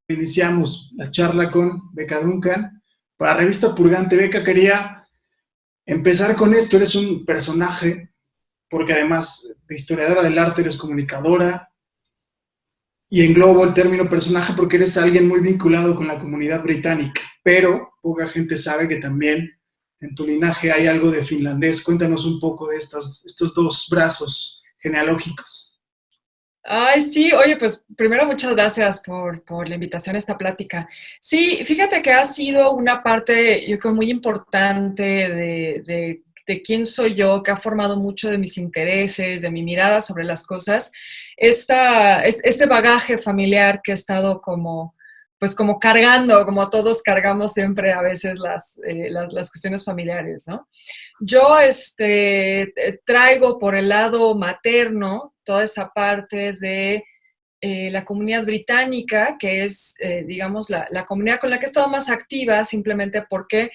iniciamos la charla con Beca Duncan para Revista Purgante. Beca, quería empezar con esto. Eres un personaje, porque además de historiadora del arte, eres comunicadora, y englobo el término personaje porque eres alguien muy vinculado con la comunidad británica, pero poca gente sabe que también en tu linaje hay algo de finlandés. Cuéntanos un poco de estos dos brazos genealógicos. Ay, sí, oye, pues primero muchas gracias por la invitación a esta plática. Sí, fíjate que ha sido una parte, yo creo, muy importante de quién soy yo, que ha formado mucho de mis intereses, de mi mirada sobre las cosas, este bagaje familiar que he estado pues como cargando, como todos cargamos siempre a veces las cuestiones familiares, ¿no? Yo traigo por el lado materno toda esa parte de la comunidad británica, que es, digamos, la comunidad con la que he estado más activa, simplemente porque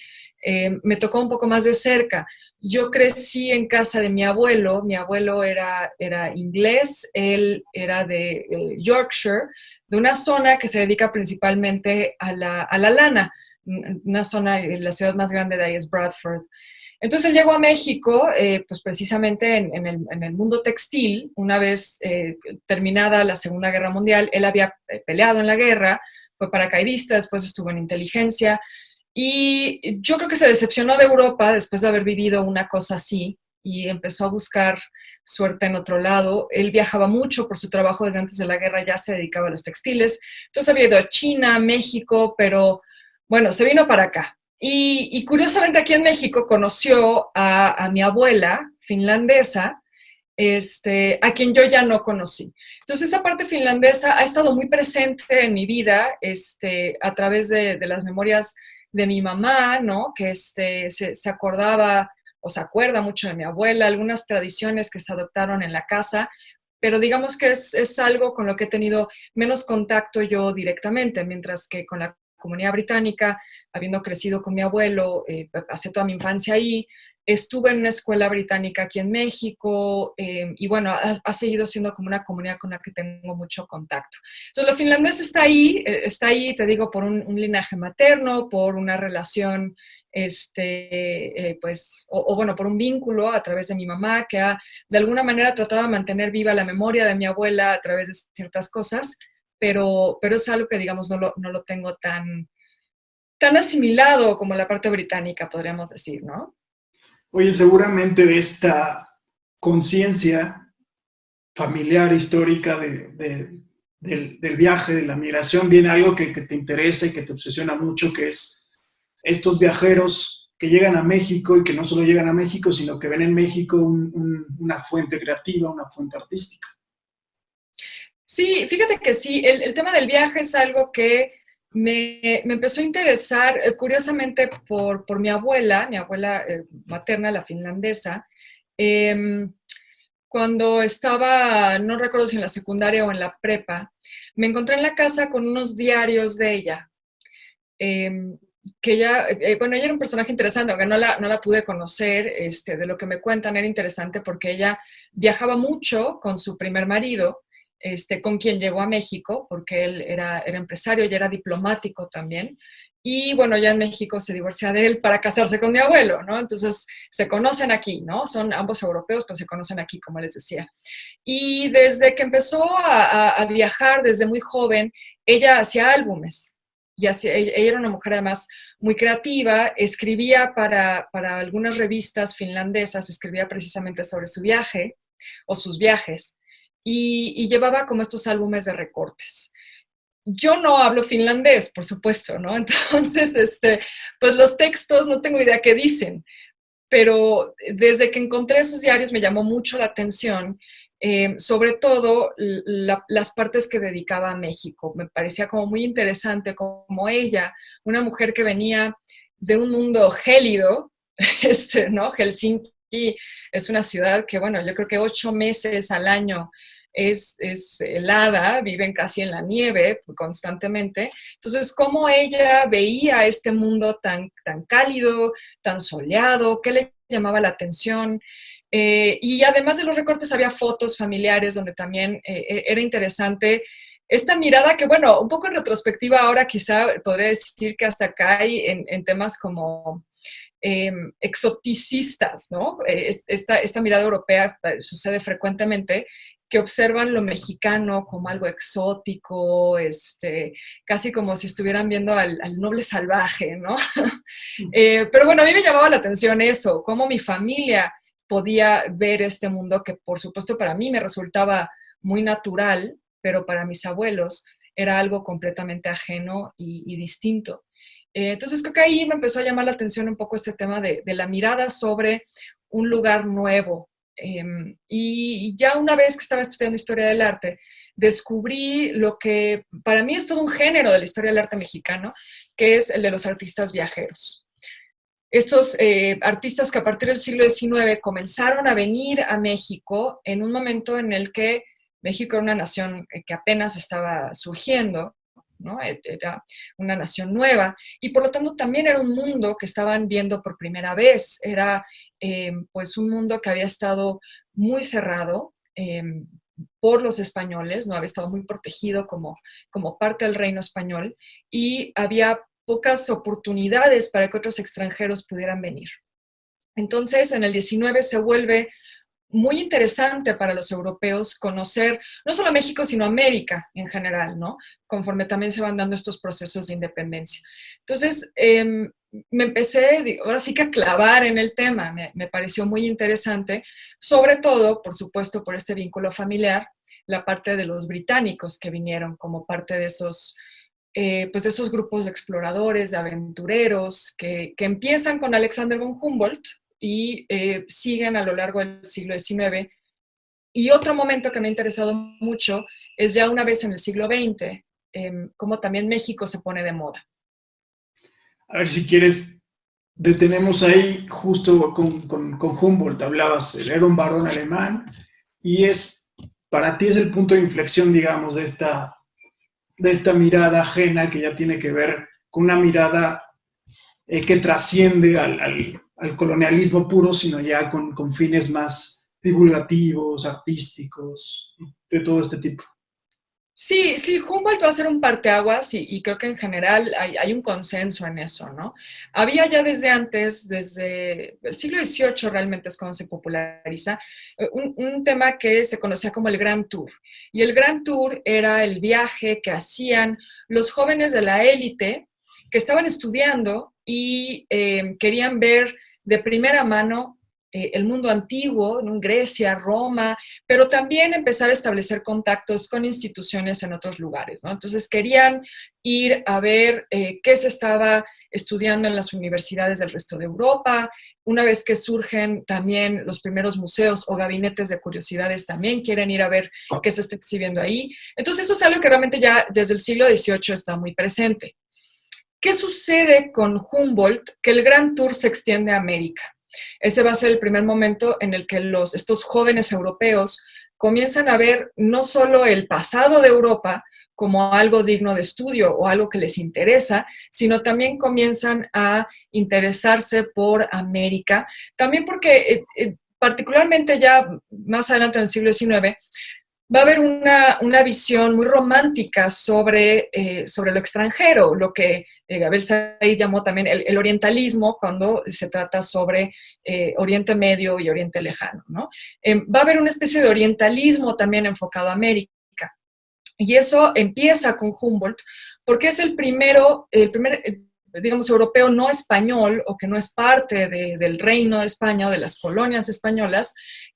me tocó un poco más de cerca. Yo crecí en casa de mi abuelo era inglés, él era de Yorkshire, de una zona que se dedica principalmente a la lana, una zona, la ciudad más grande de ahí es Bradford. Entonces él llegó a México, pues precisamente en el mundo textil, una vez terminada la Segunda Guerra Mundial, él había peleado en la guerra, fue paracaidista, después estuvo en inteligencia, y yo creo que se decepcionó de Europa después de haber vivido una cosa así, y empezó a buscar suerte en otro lado. Él viajaba mucho por su trabajo desde antes de la guerra, ya se dedicaba a los textiles, entonces había ido a China, México, pero bueno, se vino para acá. Y curiosamente aquí en México conoció a mi abuela finlandesa, a quien yo ya no conocí. Entonces esa parte finlandesa ha estado muy presente en mi vida, a través de las memorias de mi mamá, ¿no? Que se acordaba o se acuerda mucho de mi abuela, algunas tradiciones que se adoptaron en la casa, pero digamos que es algo con lo que he tenido menos contacto yo directamente, mientras que con la comunidad británica, habiendo crecido con mi abuelo, pasé toda mi infancia ahí, estuve en una escuela británica aquí en México, y bueno, ha seguido siendo como una comunidad con la que tengo mucho contacto. Entonces, lo finlandés está ahí, te digo, por un linaje materno, por una relación, pues, o bueno, por un vínculo a través de mi mamá, que ha de alguna manera tratado de mantener viva la memoria de mi abuela a través de ciertas cosas, pero es algo que, digamos, no lo tengo tan asimilado como la parte británica, podríamos decir, ¿no? Oye, seguramente de esta conciencia familiar, histórica del viaje, de la migración, viene algo que te interesa y que te obsesiona mucho, que es estos viajeros que llegan a México y que no solo llegan a México, sino que ven en México una fuente creativa, una fuente artística. Sí, fíjate que sí, el tema del viaje es algo que me empezó a interesar, curiosamente, por mi abuela materna, la finlandesa. Em, Cuando estaba, no recuerdo si en la secundaria o en la prepa, me encontré en la casa con unos diarios de ella, eh, que ella, bueno, ella era un personaje interesante, aunque no la pude conocer, de lo que me cuentan era interesante porque ella viajaba mucho con su primer marido, con quien llegó a México, porque él era empresario y era diplomático también. Y bueno, ya en México se divorcia de él para casarse con mi abuelo, ¿no? Entonces se conocen aquí, ¿no? Son ambos europeos, pero se conocen aquí, como les decía. Y desde que empezó a viajar desde muy joven, ella hacía álbumes. Ella era una mujer además muy creativa, escribía para algunas revistas finlandesas, escribía precisamente sobre su viaje o sus viajes, y llevaba como estos álbumes de recortes. Yo no hablo finlandés, por supuesto, ¿no? Entonces, pues los textos no tengo idea qué dicen, pero desde que encontré esos diarios me llamó mucho la atención, sobre todo las partes que dedicaba a México. Me parecía como muy interesante como ella, una mujer que venía de un mundo gélido, ¿no? Helsinki es una ciudad que, bueno, yo creo que 8 meses al año es helada, viven casi en la nieve constantemente. Entonces, ¿cómo ella veía este mundo tan cálido, tan soleado? ¿Qué le llamaba la atención? Y además de los recortes había fotos familiares donde también era interesante, esta mirada que, bueno, un poco en retrospectiva ahora quizá podría decir que hasta cae en temas como exoticistas, ¿no? Esta mirada europea sucede frecuentemente, que observan lo mexicano como algo exótico, casi como si estuvieran viendo al noble salvaje, ¿no? Pero bueno, a mí me llamaba la atención eso, cómo mi familia podía ver este mundo que por supuesto para mí me resultaba muy natural, pero para mis abuelos era algo completamente ajeno y distinto. Entonces creo que ahí me empezó a llamar la atención un poco este tema de la mirada sobre un lugar nuevo. Y ya una vez que estaba estudiando historia del arte, descubrí lo que para mí es todo un género de la historia del arte mexicano, que es el de los artistas viajeros. Estos artistas que a partir del siglo XIX comenzaron a venir a México en un momento en el que México era una nación que apenas estaba surgiendo, ¿no? Era una nación nueva y por lo tanto también era un mundo que estaban viendo por primera vez. Era pues un mundo que había estado muy cerrado por los españoles, no había estado muy protegido como parte del reino español y había pocas oportunidades para que otros extranjeros pudieran venir. Entonces, en el 19 se vuelve muy interesante para los europeos conocer no solo México, sino América en general, ¿no? Conforme también se van dando estos procesos de independencia. Entonces, me empecé, ahora sí que a clavar en el tema, me pareció muy interesante, sobre todo, por supuesto, por este vínculo familiar, la parte de los británicos que vinieron como parte de esos pues de esos grupos de exploradores, de aventureros, que empiezan con Alexander von Humboldt y siguen a lo largo del siglo XIX. Y otro momento que me ha interesado mucho es ya una vez en el siglo XX, cómo también México se pone de moda. A ver si quieres, detenemos ahí justo con Humboldt, hablabas, él era un varón alemán y para ti es el punto de inflexión, digamos, de esta mirada ajena que ya tiene que ver con una mirada que trasciende al colonialismo puro, sino ya con fines más divulgativos, artísticos, de todo este tipo. Sí, sí, Humboldt va a ser un parteaguas y creo que en general hay un consenso en eso, ¿no? Había ya desde antes, desde el siglo XVIII realmente es cuando se populariza, un tema que se conocía como el Grand Tour. Y el Grand Tour era el viaje que hacían los jóvenes de la élite que estaban estudiando y querían ver de primera mano el mundo antiguo, en Grecia, Roma, pero también empezar a establecer contactos con instituciones en otros lugares, ¿no? Entonces querían ir a ver qué se estaba estudiando en las universidades del resto de Europa. Una vez que surgen también los primeros museos o gabinetes de curiosidades, también quieren ir a ver qué se está exhibiendo ahí. Entonces eso es algo que realmente ya desde el siglo XVIII está muy presente. ¿Qué sucede con Humboldt? Que el Grand Tour se extiende a América. Ese va a ser el primer momento en el que estos jóvenes europeos comienzan a ver no solo el pasado de Europa como algo digno de estudio o algo que les interesa, sino también comienzan a interesarse por América. También porque particularmente ya más adelante en el siglo XIX, va a haber una visión muy romántica sobre lo extranjero, lo que Gabriel Said llamó también el orientalismo cuando se trata sobre Oriente Medio y Oriente Lejano, ¿no? Va a haber una especie de orientalismo también enfocado a América. Y eso empieza con Humboldt, porque es el primer, digamos, europeo no español o que no es parte del reino de España o de las colonias españolas,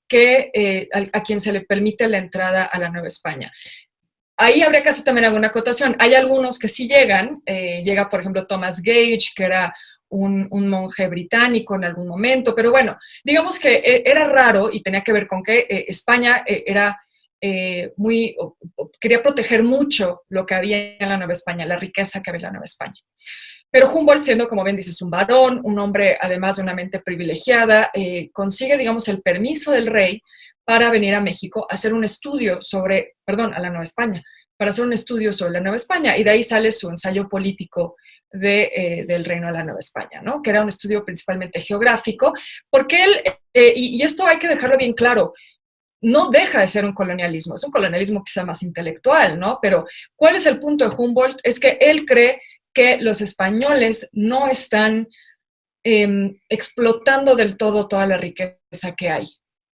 que a quien se le permite la entrada a la Nueva España. Ahí habría que hacer también alguna acotación. Hay algunos que sí llegan. Llega, por ejemplo, Thomas Gage, que era un monje británico en algún momento. Pero bueno, digamos que era raro y tenía que ver con que España era quería proteger mucho lo que había en la Nueva España, la riqueza que había en la Nueva España. Pero Humboldt, siendo, como bien dices, un varón, un hombre además de una mente privilegiada, consigue, digamos, el permiso del rey para venir a México a hacer un estudio a la Nueva España, para hacer un estudio sobre la Nueva España. Y de ahí sale su ensayo político del Reino de la Nueva España, ¿no? Que era un estudio principalmente geográfico, porque él, y esto hay que dejarlo bien claro, no deja de ser un colonialismo, es un colonialismo quizá más intelectual, ¿no? Pero ¿cuál es el punto de Humboldt? Es que él cree que los españoles no están explotando del todo toda la riqueza que hay.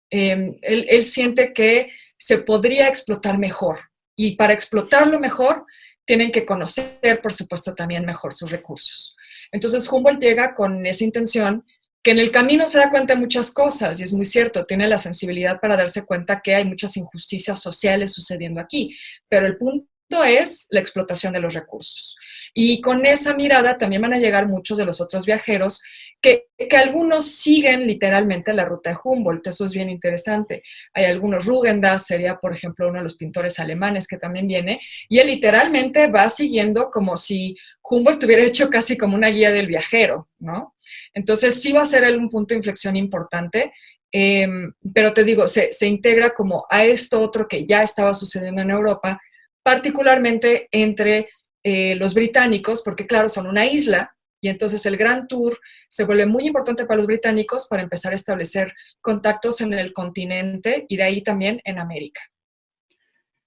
Él siente que se podría explotar mejor y para explotarlo mejor tienen que conocer, por supuesto, también mejor sus recursos. Entonces Humboldt llega con esa intención que en el camino se da cuenta de muchas cosas, y es muy cierto, tiene la sensibilidad para darse cuenta que hay muchas injusticias sociales sucediendo aquí, pero el punto es la explotación de los recursos. Y con esa mirada también van a llegar muchos de los otros viajeros que algunos siguen literalmente la ruta de Humboldt, eso es bien interesante. Hay algunos, Rugendas sería, por ejemplo, uno de los pintores alemanes que también viene, y él literalmente va siguiendo como si Humboldt hubiera hecho casi como una guía del viajero, ¿no? Entonces sí va a ser un punto de inflexión importante, pero te digo, se integra como a esto otro que ya estaba sucediendo en Europa, particularmente entre los británicos, porque claro, son una isla, y entonces el Grand Tour se vuelve muy importante para los británicos para empezar a establecer contactos en el continente y de ahí también en América.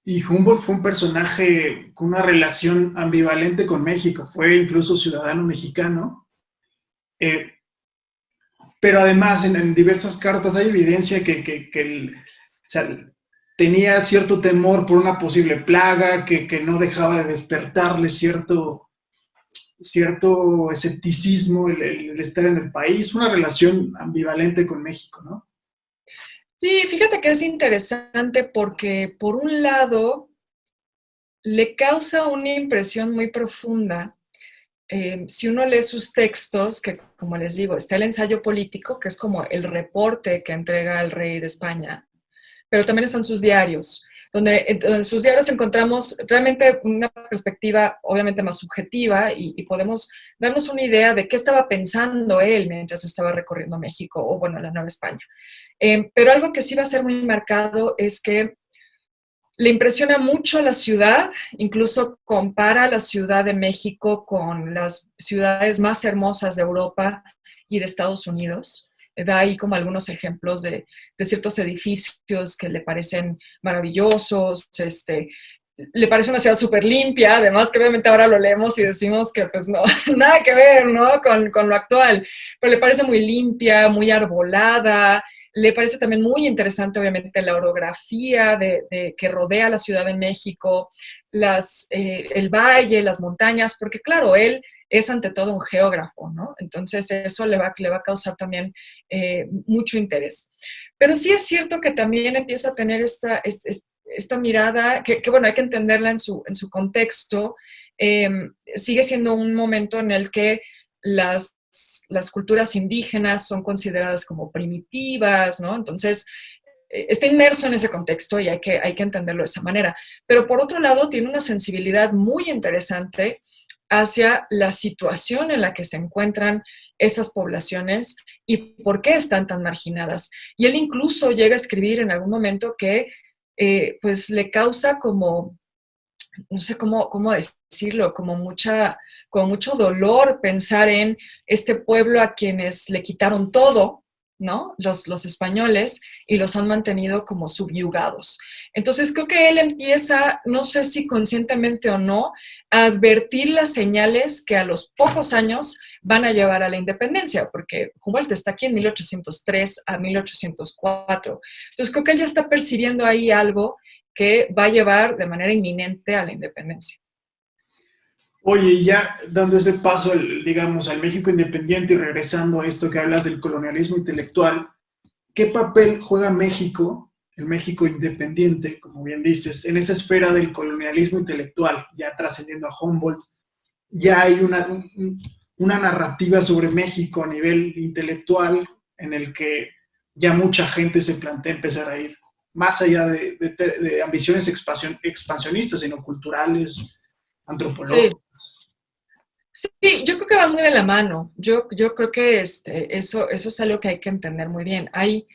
Y Humboldt fue un personaje con una relación ambivalente con México, fue incluso ciudadano mexicano, eh, pero además en diversas cartas hay evidencia que o sea, tenía cierto temor por una posible plaga, que no dejaba de despertarle cierto escepticismo el estar en el país, una relación ambivalente con México, ¿no? Sí, fíjate que es interesante porque por un lado le causa una impresión muy profunda. Si uno lee sus textos, que como les digo, está el ensayo político, que es como el reporte que entrega el rey de España, pero también están sus diarios, donde en sus diarios encontramos realmente una perspectiva obviamente más subjetiva y podemos darnos una idea de qué estaba pensando él mientras estaba recorriendo México o, bueno, la Nueva España. Pero algo que sí va a ser muy marcado es que le impresiona mucho la ciudad, incluso compara la Ciudad de México con las ciudades más hermosas de Europa y de Estados Unidos. Da ahí como algunos ejemplos de ciertos edificios que le parecen maravillosos, le parece una ciudad súper limpia, además que obviamente ahora lo leemos y decimos que pues no, nada que ver, ¿no? Con lo actual, pero le parece muy limpia, muy arbolada, le parece también muy interesante, obviamente, la orografía que rodea la Ciudad de México, el valle, las montañas, porque claro, él es ante todo un geógrafo, ¿no? Entonces eso le va a causar también mucho interés. Pero sí es cierto que también empieza a tener esta mirada, que bueno, hay que entenderla en su contexto. Sigue siendo un momento en el que las culturas indígenas son consideradas como primitivas, ¿no? Entonces, está inmerso en ese contexto y hay que entenderlo de esa manera. Pero por otro lado, tiene una sensibilidad muy interesante hacia la situación en la que se encuentran esas poblaciones y por qué están tan marginadas. Y él incluso llega a escribir en algún momento que pues le causa como, no sé cómo decirlo, como mucho dolor pensar en este pueblo a quienes le quitaron todo, ¿no? Los españoles, y los han mantenido como subyugados. Entonces creo que él empieza, no sé si conscientemente o no, a advertir las señales que a los pocos años van a llevar a la independencia, porque Humboldt está aquí en 1803 a 1804. Entonces creo que él ya está percibiendo ahí algo que va a llevar de manera inminente a la independencia. Oye, y ya dando ese paso, digamos, al México independiente y regresando a esto que hablas del colonialismo intelectual, ¿qué papel juega México, el México independiente, como bien dices, en esa esfera del colonialismo intelectual, ya trascendiendo a Humboldt? Ya hay una narrativa sobre México a nivel intelectual en el que ya mucha gente se plantea empezar a ir más allá de ambiciones expansionistas, sino culturales, Sí, antropológicas. sí, yo creo que van muy de la mano. Yo creo que eso es algo que hay que entender muy bien. Hay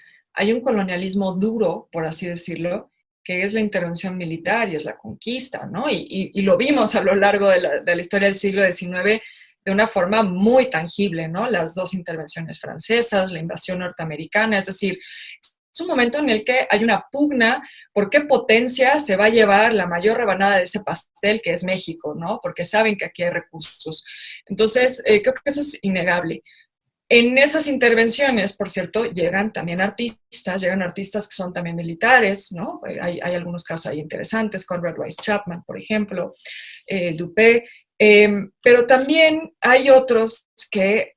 un colonialismo duro, por así decirlo, que es la intervención militar y es la conquista, ¿no? Y lo vimos a lo largo de la historia del siglo XIX de una forma muy tangible, ¿no? Las dos intervenciones francesas, la invasión norteamericana, es decir, un momento en el que hay una pugna por qué potencia se va a llevar la mayor rebanada de ese pastel que es México, ¿no? Porque saben que aquí hay recursos. Entonces, creo que eso es innegable. En esas intervenciones, por cierto, llegan artistas que son también militares, ¿no? Hay algunos casos ahí interesantes, Conrad Rice Chapman, por ejemplo, Dupé, pero también hay otros que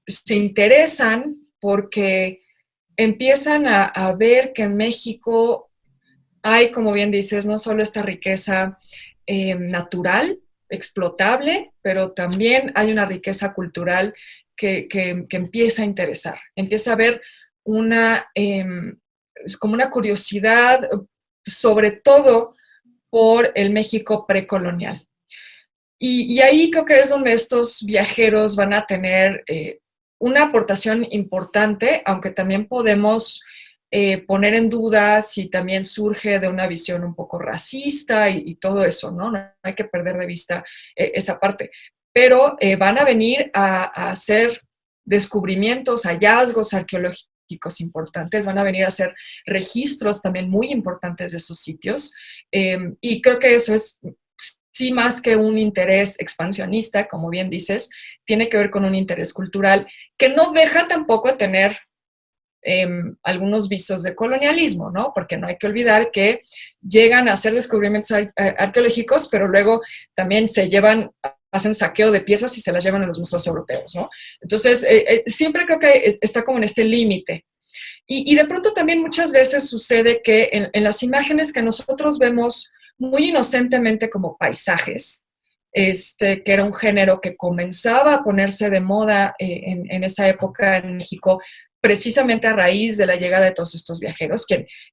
se interesan porque empiezan a ver que en México hay, como bien dices, no solo esta riqueza natural, explotable, pero también hay una riqueza cultural que empieza a interesar, empieza a haber una, es como una curiosidad, sobre todo por el México precolonial. Y ahí creo que es donde estos viajeros van a tener una aportación importante, aunque también podemos poner en duda si también surge de una visión un poco racista y todo eso, ¿no? No hay que perder de vista esa parte. Pero van a venir a hacer descubrimientos, hallazgos arqueológicos importantes, van a venir a hacer registros también muy importantes de esos sitios. Y creo que eso es sí, más que un interés expansionista, como bien dices, tiene que ver con un interés cultural que no deja tampoco de tener algunos visos de colonialismo, ¿no? Porque no hay que olvidar que llegan a hacer descubrimientos arqueológicos, pero luego también hacen saqueo de piezas y se las llevan a los museos europeos, ¿no? Entonces, siempre creo que está como en este límite. Y de pronto también muchas veces sucede que en las imágenes que nosotros vemos muy inocentemente como paisajes, que era un género que comenzaba a ponerse de moda en esa época en México, precisamente a raíz de la llegada de todos estos viajeros.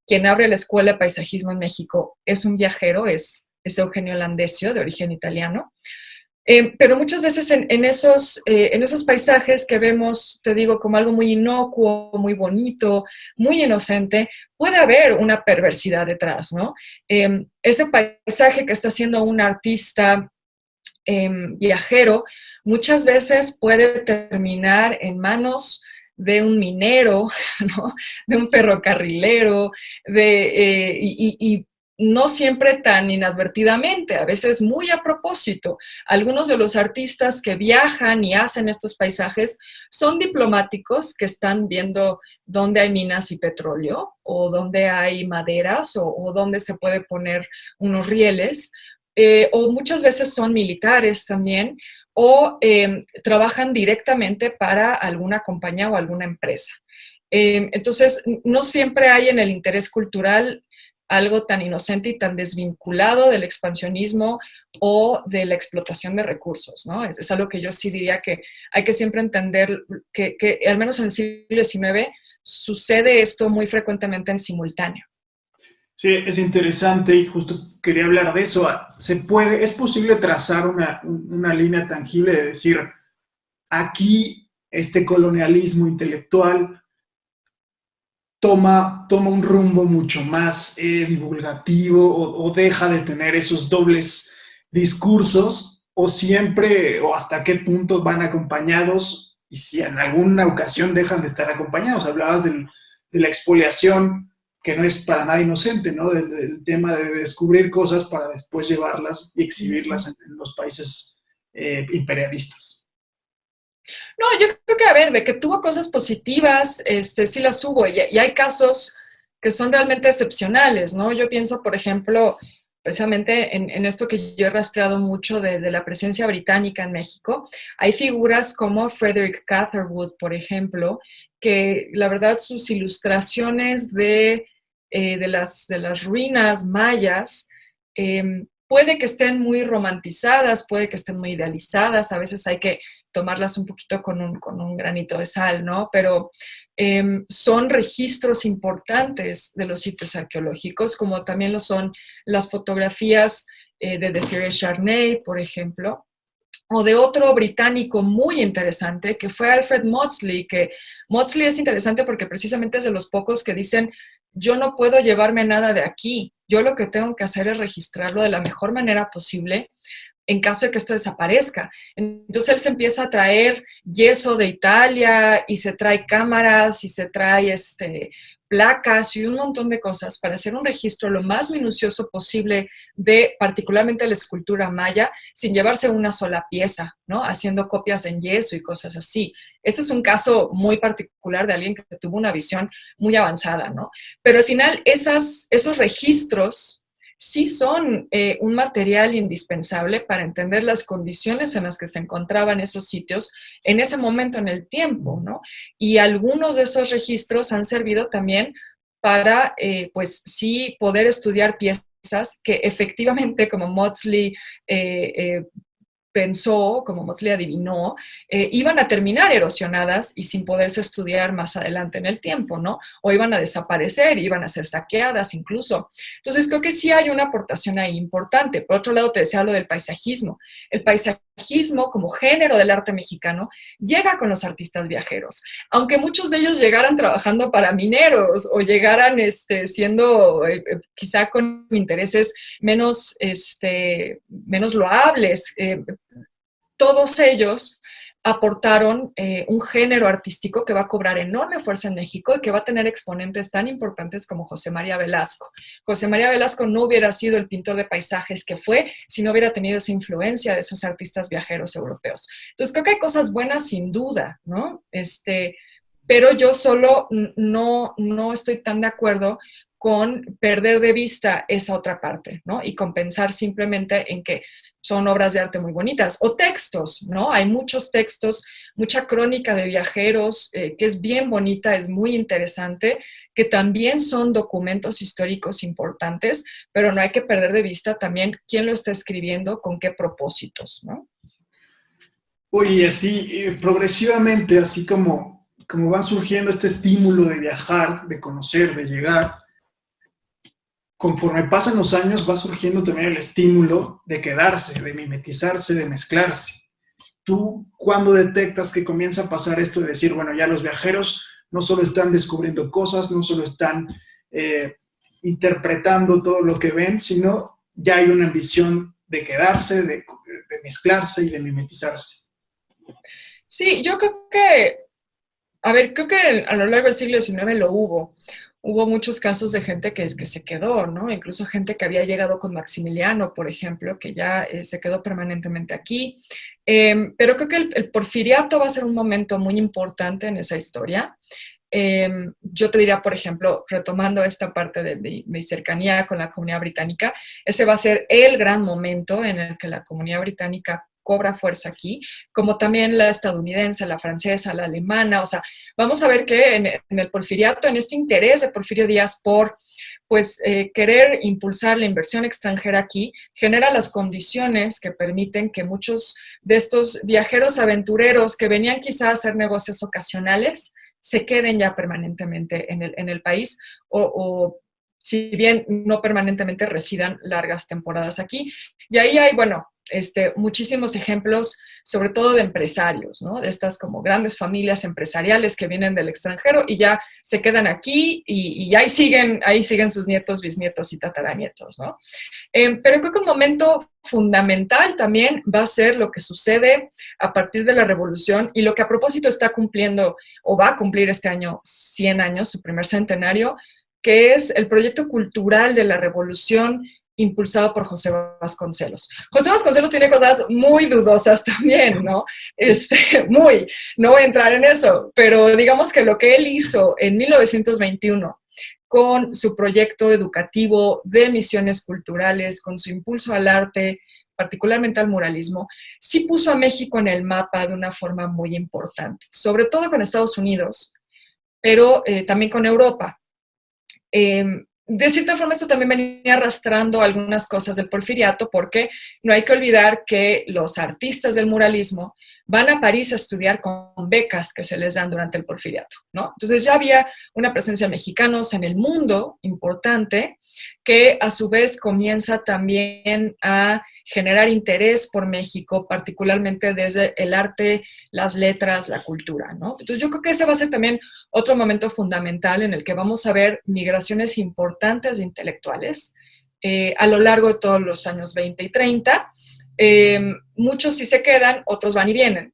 Quien abre la Escuela de Paisajismo en México es un viajero, es Eugenio Landesio, de origen italiano. Pero muchas veces en esos paisajes que vemos, te digo, como algo muy inocuo, muy bonito, muy inocente, puede haber una perversidad detrás, ¿no? Ese paisaje que está haciendo un artista viajero, muchas veces puede terminar en manos de un minero, ¿no? De un ferrocarrilero, y no siempre tan inadvertidamente, a veces muy a propósito. Algunos de los artistas que viajan y hacen estos paisajes son diplomáticos que están viendo dónde hay minas y petróleo, o dónde hay maderas, o dónde se puede poner unos rieles, o muchas veces son militares también, o trabajan directamente para alguna compañía o alguna empresa. Entonces, no siempre hay en el interés cultural algo tan inocente y tan desvinculado del expansionismo o de la explotación de recursos, ¿no? Es algo que yo sí diría que hay que siempre entender que al menos en el siglo XIX sucede esto muy frecuentemente en simultáneo. Sí, es interesante y justo quería hablar de eso. Es posible trazar una línea tangible de decir, aquí este colonialismo intelectual toma un rumbo mucho más divulgativo o deja de tener esos dobles discursos o siempre o hasta qué punto van acompañados y si en alguna ocasión dejan de estar acompañados. Hablabas de la expoliación, que no es para nada inocente, ¿no? Del tema de descubrir cosas para después llevarlas y exhibirlas en los países imperialistas. No, yo creo que, a ver, de que tuvo cosas positivas, sí las hubo, y hay casos que son realmente excepcionales, ¿no? Yo pienso, por ejemplo, precisamente en esto que yo he rastreado mucho de la presencia británica en México. Hay figuras como Frederick Catherwood, por ejemplo, que la verdad sus ilustraciones de las ruinas mayas, puede que estén muy romantizadas, puede que estén muy idealizadas, a veces hay que tomarlas un poquito con un granito de sal, ¿no? Pero son registros importantes de los sitios arqueológicos, como también lo son las fotografías de Desiree Charney, por ejemplo, o de otro británico muy interesante, que fue Alfred Maudsley, que Maudsley es interesante porque precisamente es de los pocos que dicen, yo no puedo llevarme nada de aquí, yo lo que tengo que hacer es registrarlo de la mejor manera posible en caso de que esto desaparezca. Entonces él se empieza a traer yeso de Italia y se trae cámaras y se trae placas y un montón de cosas para hacer un registro lo más minucioso posible de particularmente la escultura maya, sin llevarse una sola pieza, ¿no? Haciendo copias en yeso y cosas así. Ese es un caso muy particular de alguien que tuvo una visión muy avanzada, ¿no? Pero al final esos registros sí son un material indispensable para entender las condiciones en las que se encontraban esos sitios en ese momento en el tiempo, ¿no? Y algunos de esos registros han servido también para, pues sí, poder estudiar piezas que efectivamente, como Maudslay pensó, como Mosley adivinó, iban a terminar erosionadas y sin poderse estudiar más adelante en el tiempo, ¿no? O iban a desaparecer, iban a ser saqueadas incluso. Entonces, creo que sí hay una aportación ahí importante. Por otro lado, te decía lo del paisajismo. El paisajismo, como género del arte mexicano, llega con los artistas viajeros. Aunque muchos de ellos llegaran trabajando para mineros o llegaran siendo quizá con intereses menos loables, todos ellos aportaron un género artístico que va a cobrar enorme fuerza en México y que va a tener exponentes tan importantes como José María Velasco. José María Velasco no hubiera sido el pintor de paisajes que fue si no hubiera tenido esa influencia de esos artistas viajeros europeos. Entonces, creo que hay cosas buenas sin duda, ¿no? Pero yo solo no estoy tan de acuerdo con perder de vista esa otra parte, ¿no? Y con pensar simplemente en que son obras de arte muy bonitas. O textos, ¿no? Hay muchos textos, mucha crónica de viajeros, que es bien bonita, es muy interesante, que también son documentos históricos importantes, pero no hay que perder de vista también quién lo está escribiendo, con qué propósitos, ¿no? Oye, así, progresivamente, así como va surgiendo este estímulo de viajar, de conocer, de llegar, conforme pasan los años va surgiendo también el estímulo de quedarse, de mimetizarse, de mezclarse. ¿Tú cuándo detectas que comienza a pasar esto de decir, bueno, ya los viajeros no solo están descubriendo cosas, no solo están eh, interpretando todo lo que ven, sino ya hay una ambición de quedarse, de mezclarse y de mimetizarse? Sí, yo creo que, a ver, creo que a lo largo del siglo XIX lo hubo. Hubo muchos casos de gente que se quedó, ¿no? Incluso gente que había llegado con Maximiliano, por ejemplo, que ya se quedó permanentemente aquí. Pero creo que el porfiriato va a ser un momento muy importante en esa historia. Yo te diría, por ejemplo, retomando esta parte de mi cercanía con la comunidad británica, ese va a ser el gran momento en el que la comunidad británica cobra fuerza aquí, como también la estadounidense, la francesa, la alemana. O sea, vamos a ver que en el porfiriato, en este interés de Porfirio Díaz por pues querer impulsar la inversión extranjera aquí, genera las condiciones que permiten que muchos de estos viajeros aventureros que venían quizás a hacer negocios ocasionales, se queden ya permanentemente en el país o si bien no permanentemente residan largas temporadas aquí. Y ahí hay, bueno, muchísimos ejemplos, sobre todo de empresarios, ¿no? De estas como grandes familias empresariales que vienen del extranjero y ya se quedan aquí y ahí siguen sus nietos, bisnietos y tataranietos, ¿no? Pero creo que un momento fundamental también va a ser lo que sucede a partir de la Revolución y lo que a propósito está cumpliendo o va a cumplir este año 100 años, su primer centenario, que es el proyecto cultural de la Revolución impulsado por José Vasconcelos. José Vasconcelos tiene cosas muy dudosas también, ¿no? No voy a entrar en eso, pero digamos que lo que él hizo en 1921 con su proyecto educativo de misiones culturales, con su impulso al arte, particularmente al muralismo, sí puso a México en el mapa de una forma muy importante, sobre todo con Estados Unidos, pero también con Europa. De cierta forma, esto también venía arrastrando algunas cosas del porfiriato, porque no hay que olvidar que los artistas del muralismo van a París a estudiar con becas que se les dan durante el porfiriato, ¿no? Entonces ya había una presencia de mexicanos en el mundo importante que a su vez comienza también a generar interés por México, particularmente desde el arte, las letras, la cultura, ¿no? Entonces yo creo que ese va a ser también otro momento fundamental en el que vamos a ver migraciones importantes de intelectuales a lo largo de todos los años 20 y 30. Muchos sí se quedan, otros van y vienen.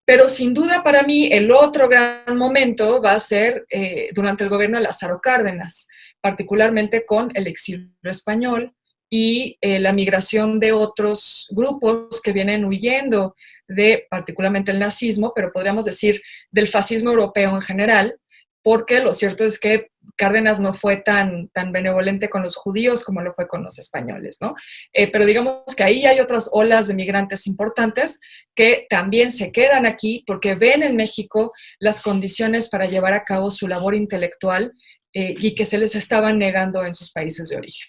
Pero sin duda para mí el otro gran momento va a ser durante el gobierno de Lázaro Cárdenas, particularmente con el exilio español y la migración de otros grupos que vienen huyendo de particularmente el nazismo, pero podríamos decir del fascismo europeo en general, porque lo cierto es que Cárdenas no fue tan benevolente con los judíos como lo fue con los españoles, ¿no? Pero digamos que ahí hay otras olas de migrantes importantes que también se quedan aquí porque ven en México las condiciones para llevar a cabo su labor intelectual y que se les estaban negando en sus países de origen.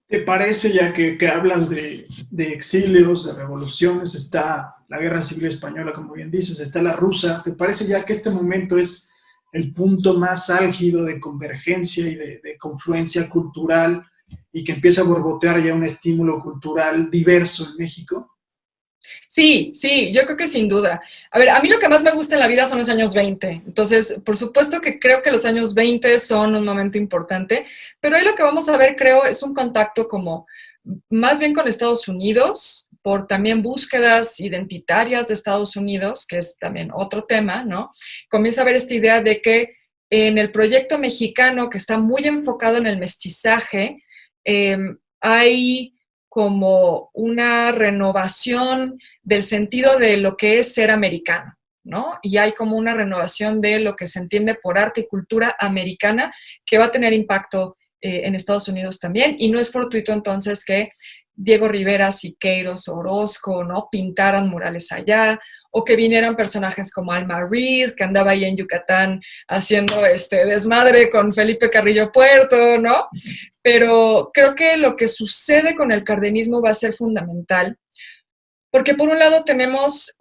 ¿Te parece, ya que hablas de exilios, de revoluciones, está la Guerra Civil Española, como bien dices, está la rusa, ¿te parece ya que este momento es el punto más álgido de convergencia y de confluencia cultural y que empieza a borbotear ya un estímulo cultural diverso en México? Sí, sí, yo creo que sin duda. A ver, a mí lo que más me gusta en la vida son los años 20. Entonces, por supuesto que creo que los años 20 son un momento importante, pero ahí lo que vamos a ver, creo, es un contacto como más bien con Estados Unidos, por también búsquedas identitarias de Estados Unidos, que es también otro tema, ¿no? Comienza a haber esta idea de que en el proyecto mexicano, que está muy enfocado en el mestizaje, eh, hay como una renovación del sentido de lo que es ser americano, ¿no? Y hay como una renovación de lo que se entiende por arte y cultura americana que va a tener impacto en Estados Unidos también. Y no es fortuito entonces que Diego Rivera, Siqueiros, Orozco, ¿no? Pintaran murales allá, o que vinieran personajes como Alma Reed, que andaba ahí en Yucatán haciendo este desmadre con Felipe Carrillo Puerto, ¿no? Pero creo que lo que sucede con el cardenismo va a ser fundamental, porque por un lado tenemos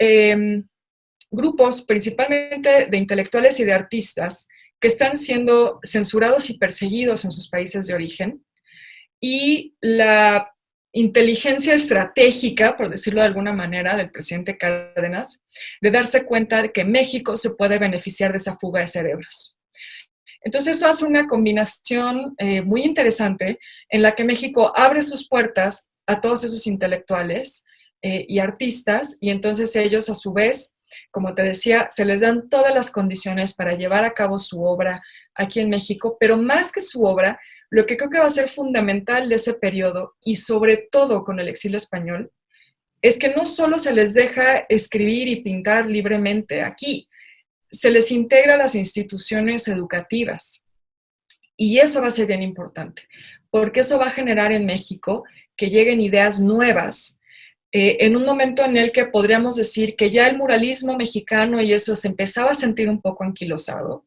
grupos, principalmente de intelectuales y de artistas, que están siendo censurados y perseguidos en sus países de origen, y la inteligencia estratégica, por decirlo de alguna manera, del presidente Cárdenas, de darse cuenta de que México se puede beneficiar de esa fuga de cerebros. Entonces eso hace una combinación muy interesante en la que México abre sus puertas a todos esos intelectuales y artistas, y entonces ellos a su vez, como te decía, se les dan todas las condiciones para llevar a cabo su obra aquí en México, pero más que su obra, lo que creo que va a ser fundamental de ese periodo, y sobre todo con el exilio español, es que no solo se les deja escribir y pintar libremente aquí, se les integra a las instituciones educativas. Y eso va a ser bien importante, porque eso va a generar en México que lleguen ideas nuevas, en un momento en el que podríamos decir que ya el muralismo mexicano y eso se empezaba a sentir un poco anquilosado.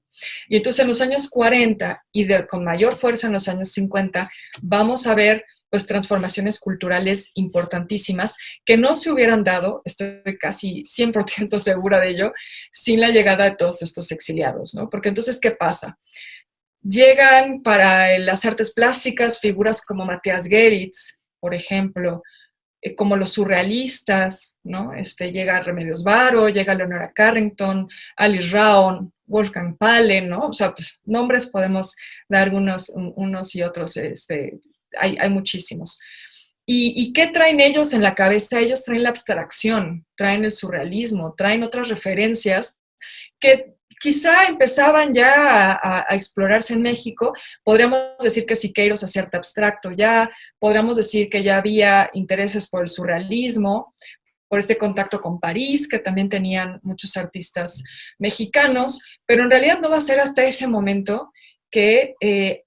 Y entonces en los años 40 y con mayor fuerza en los años 50 vamos a ver pues transformaciones culturales importantísimas que no se hubieran dado, estoy casi 100% segura de ello, sin la llegada de todos estos exiliados, ¿no? Porque entonces, ¿qué pasa? Llegan para las artes plásticas figuras como Matías Geritz, por ejemplo, como los surrealistas, ¿no? Llega Remedios Varo, llega Leonora Carrington, Alice Raon, Wolfgang Palen, ¿no? O sea, pues, nombres podemos dar unos y otros, hay muchísimos. ¿Y qué traen ellos en la cabeza? Ellos traen la abstracción, traen el surrealismo, traen otras referencias que quizá empezaban ya a explorarse en México. Podríamos decir que Siqueiros hacía arte abstracto ya, podríamos decir que ya había intereses por el surrealismo, por este contacto con París, que también tenían muchos artistas mexicanos, pero en realidad no va a ser hasta ese momento que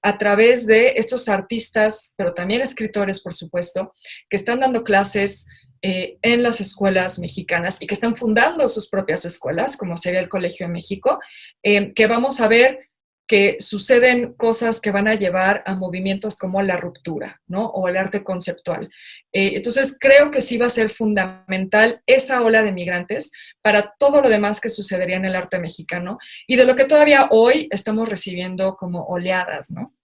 a través de estos artistas, pero también escritores, por supuesto, que están dando clases en las escuelas mexicanas y que están fundando sus propias escuelas, como sería el Colegio de México, que vamos a ver que suceden cosas que van a llevar a movimientos como la ruptura, ¿no? O el arte conceptual. Entonces, creo que sí va a ser fundamental esa ola de migrantes para todo lo demás que sucedería en el arte mexicano y de lo que todavía hoy estamos recibiendo como oleadas, ¿no?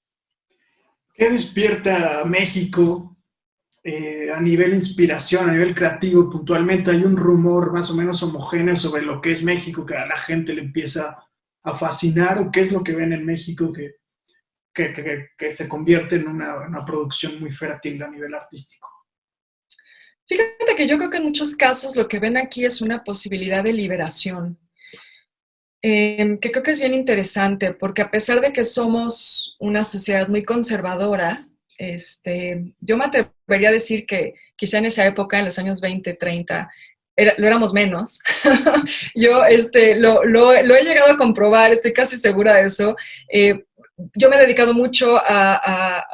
¿Qué despierta a México a nivel inspiración, a nivel creativo puntualmente? Hay un rumor más o menos homogéneo sobre lo que es México, que a la gente le empieza a fascinar, o qué es lo que ven en México que se convierte en una producción muy fértil a nivel artístico. Fíjate que yo creo que en muchos casos lo que ven aquí es una posibilidad de liberación, que creo que es bien interesante, porque a pesar de que somos una sociedad muy conservadora, yo me atrevería a decir que quizá en esa época, en los años 20, 30, lo éramos menos. Yo lo he llegado a comprobar, estoy casi segura de eso. Eh, yo me he dedicado mucho a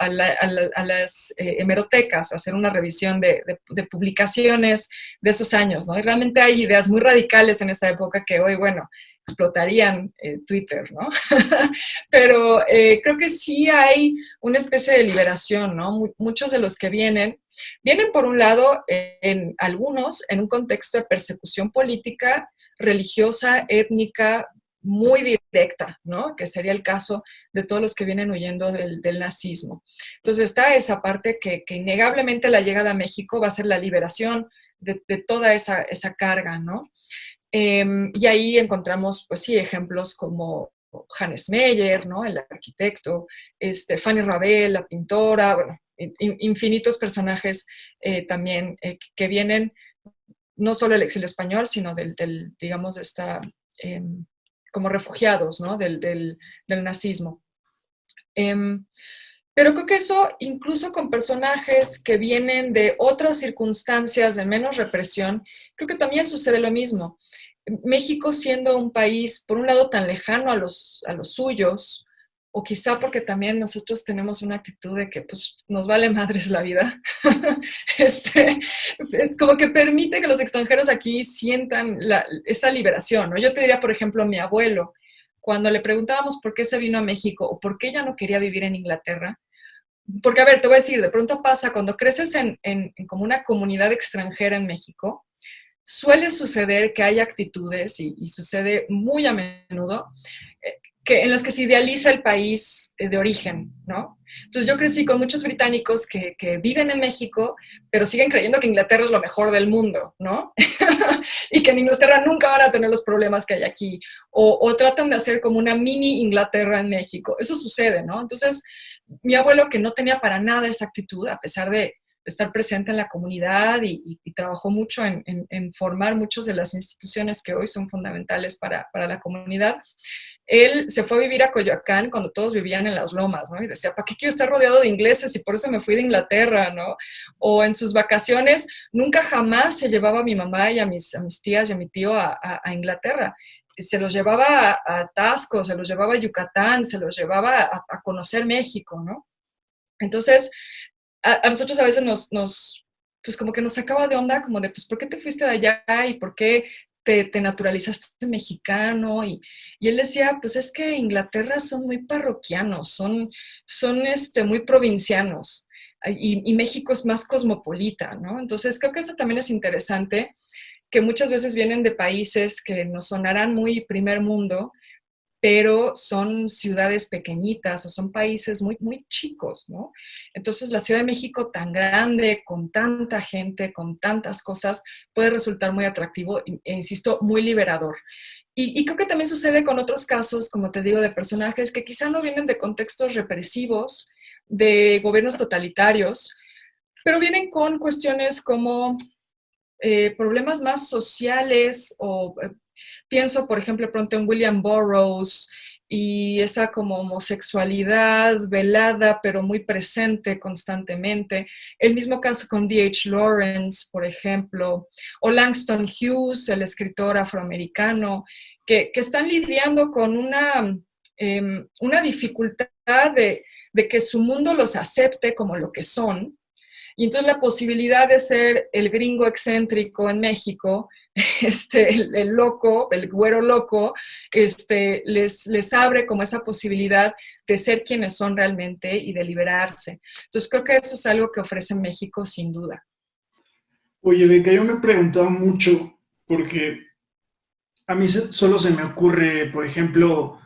las hemerotecas, a hacer una revisión de publicaciones de esos años, ¿no? Y realmente hay ideas muy radicales en esa época que hoy, bueno, explotarían Twitter, ¿no? Pero creo que sí hay una especie de liberación, ¿no? Muchos de los que vienen por un lado, en algunos, en un contexto de persecución política, religiosa, étnica, muy directa, ¿no? Que sería el caso de todos los que vienen huyendo del nazismo. Entonces está esa parte que innegablemente la llegada a México va a ser la liberación de toda esa carga, ¿no? Y ahí encontramos, pues sí, ejemplos como Hannes Meyer, ¿no? El arquitecto, Fanny Rabel, la pintora, bueno, infinitos personajes también que vienen no solo del exilio español, sino digamos, de esta, eh, como refugiados, ¿no? Del nazismo. Pero creo que eso, incluso con personajes que vienen de otras circunstancias de menos represión, creo que también sucede lo mismo. México siendo un país, por un lado, tan lejano a los suyos, o quizá porque también nosotros tenemos una actitud de que pues, nos vale madres la vida, este, como que permite que los extranjeros aquí sientan esa liberación, ¿no? Yo te diría, por ejemplo, mi abuelo, cuando le preguntábamos por qué se vino a México o por qué ya no quería vivir en Inglaterra, porque, a ver, te voy a decir, de pronto pasa, cuando creces en como una comunidad extranjera en México, suele suceder que hay actitudes, y sucede muy a menudo, en las que se idealiza el país de origen, ¿no? Entonces yo crecí con muchos británicos que viven en México, pero siguen creyendo que Inglaterra es lo mejor del mundo, ¿no? Y que en Inglaterra nunca van a tener los problemas que hay aquí, o tratan de hacer como una mini Inglaterra en México. Eso sucede, ¿no? Entonces, mi abuelo, que no tenía para nada esa actitud, a pesar de estar presente en la comunidad y trabajó mucho en formar muchas de las instituciones que hoy son fundamentales para la comunidad, él se fue a vivir a Coyoacán cuando todos vivían en las lomas, ¿no? Y decía, ¿para qué quiero estar rodeado de ingleses? Y por eso me fui de Inglaterra, ¿no? O en sus vacaciones, nunca jamás se llevaba a mi mamá y a mis tías y a mi tío a Inglaterra. Se los llevaba a Tasco, se los llevaba a Yucatán, se los llevaba a conocer México, ¿no? Entonces, a nosotros a veces pues como que nos sacaba de onda, como de, pues, ¿por qué te fuiste de allá? ¿Y por qué te naturalizaste mexicano? Y él decía, pues es que Inglaterra son muy parroquianos, son muy provincianos, y México es más cosmopolita, ¿no? Entonces creo que eso también es interesante, que muchas veces vienen de países que nos sonarán muy primer mundo, pero son ciudades pequeñitas o son países muy, muy chicos, ¿no? Entonces, la Ciudad de México tan grande, con tanta gente, con tantas cosas, puede resultar muy atractivo e, insisto, muy liberador. Y creo que también sucede con otros casos, como te digo, de personajes que quizá no vienen de contextos represivos, de gobiernos totalitarios, pero vienen con cuestiones como problemas más sociales o pienso, por ejemplo, pronto en William Burroughs y esa como homosexualidad velada, pero muy presente constantemente. El mismo caso con D.H. Lawrence, por ejemplo, o Langston Hughes, el escritor afroamericano, que están lidiando con una dificultad de que su mundo los acepte como lo que son, y entonces la posibilidad de ser el gringo excéntrico en México, el loco, el güero loco, les abre como esa posibilidad de ser quienes son realmente y de liberarse. Entonces creo que eso es algo que ofrece México sin duda. Oye, Beca, yo me he preguntado mucho, porque a mí solo se me ocurre, por ejemplo,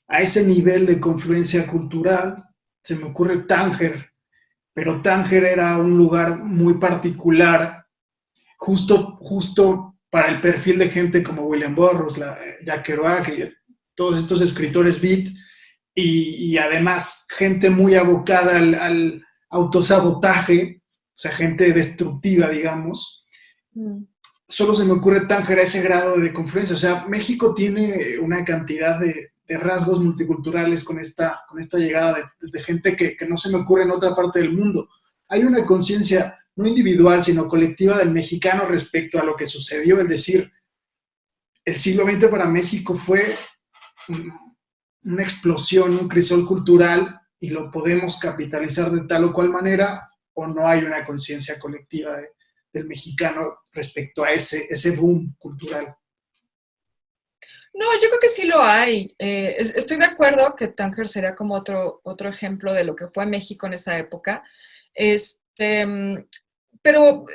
a ese nivel de confluencia cultural, se me ocurre Tánger, pero Tánger era un lugar muy particular, justo para el perfil de gente como William Burroughs, Jack Kerouac, y todos estos escritores beat, y además gente muy abocada al autosabotaje, o sea, gente destructiva, digamos. Mm. Solo se me ocurre Tánger a ese grado de confluencia. O sea, México tiene una cantidad de rasgos multiculturales con esta llegada de gente que no se me ocurre en otra parte del mundo. Hay una conciencia no individual, sino colectiva del mexicano respecto a lo que sucedió. Es decir, el siglo XX para México fue una explosión, un crisol cultural y lo podemos capitalizar de tal o cual manera o no hay una conciencia colectiva del mexicano respecto a ese boom cultural. No, yo creo que sí lo hay. Estoy de acuerdo que Tánger sería como otro ejemplo de lo que fue México en esa época. Este, pero,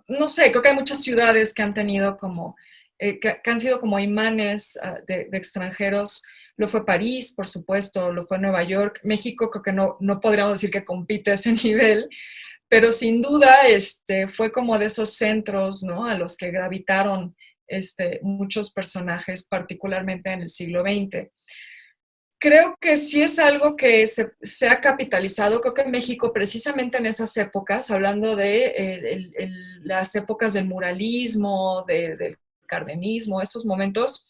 no sé, creo que hay muchas ciudades que han tenido como, que han sido como imanes de extranjeros. Lo fue París, por supuesto, lo fue Nueva York. México creo que no podríamos decir que compite a ese nivel, pero sin duda fue como de esos centros, ¿no? A los que gravitaron muchos personajes, particularmente en el siglo XX. Creo que sí es algo que se ha capitalizado. Creo que en México, precisamente en esas épocas, hablando de las épocas del muralismo, del cardenismo, esos momentos,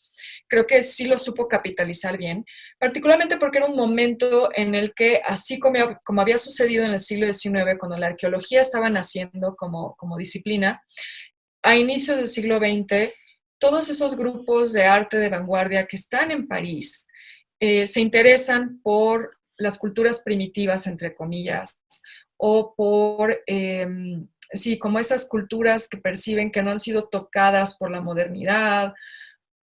creo que sí lo supo capitalizar bien, particularmente porque era un momento en el que, así como había sucedido en el siglo XIX, cuando la arqueología estaba naciendo como disciplina, a inicios del siglo XX, todos esos grupos de arte de vanguardia que están en París se interesan por las culturas primitivas, entre comillas, o por, sí, como esas culturas que perciben que no han sido tocadas por la modernidad,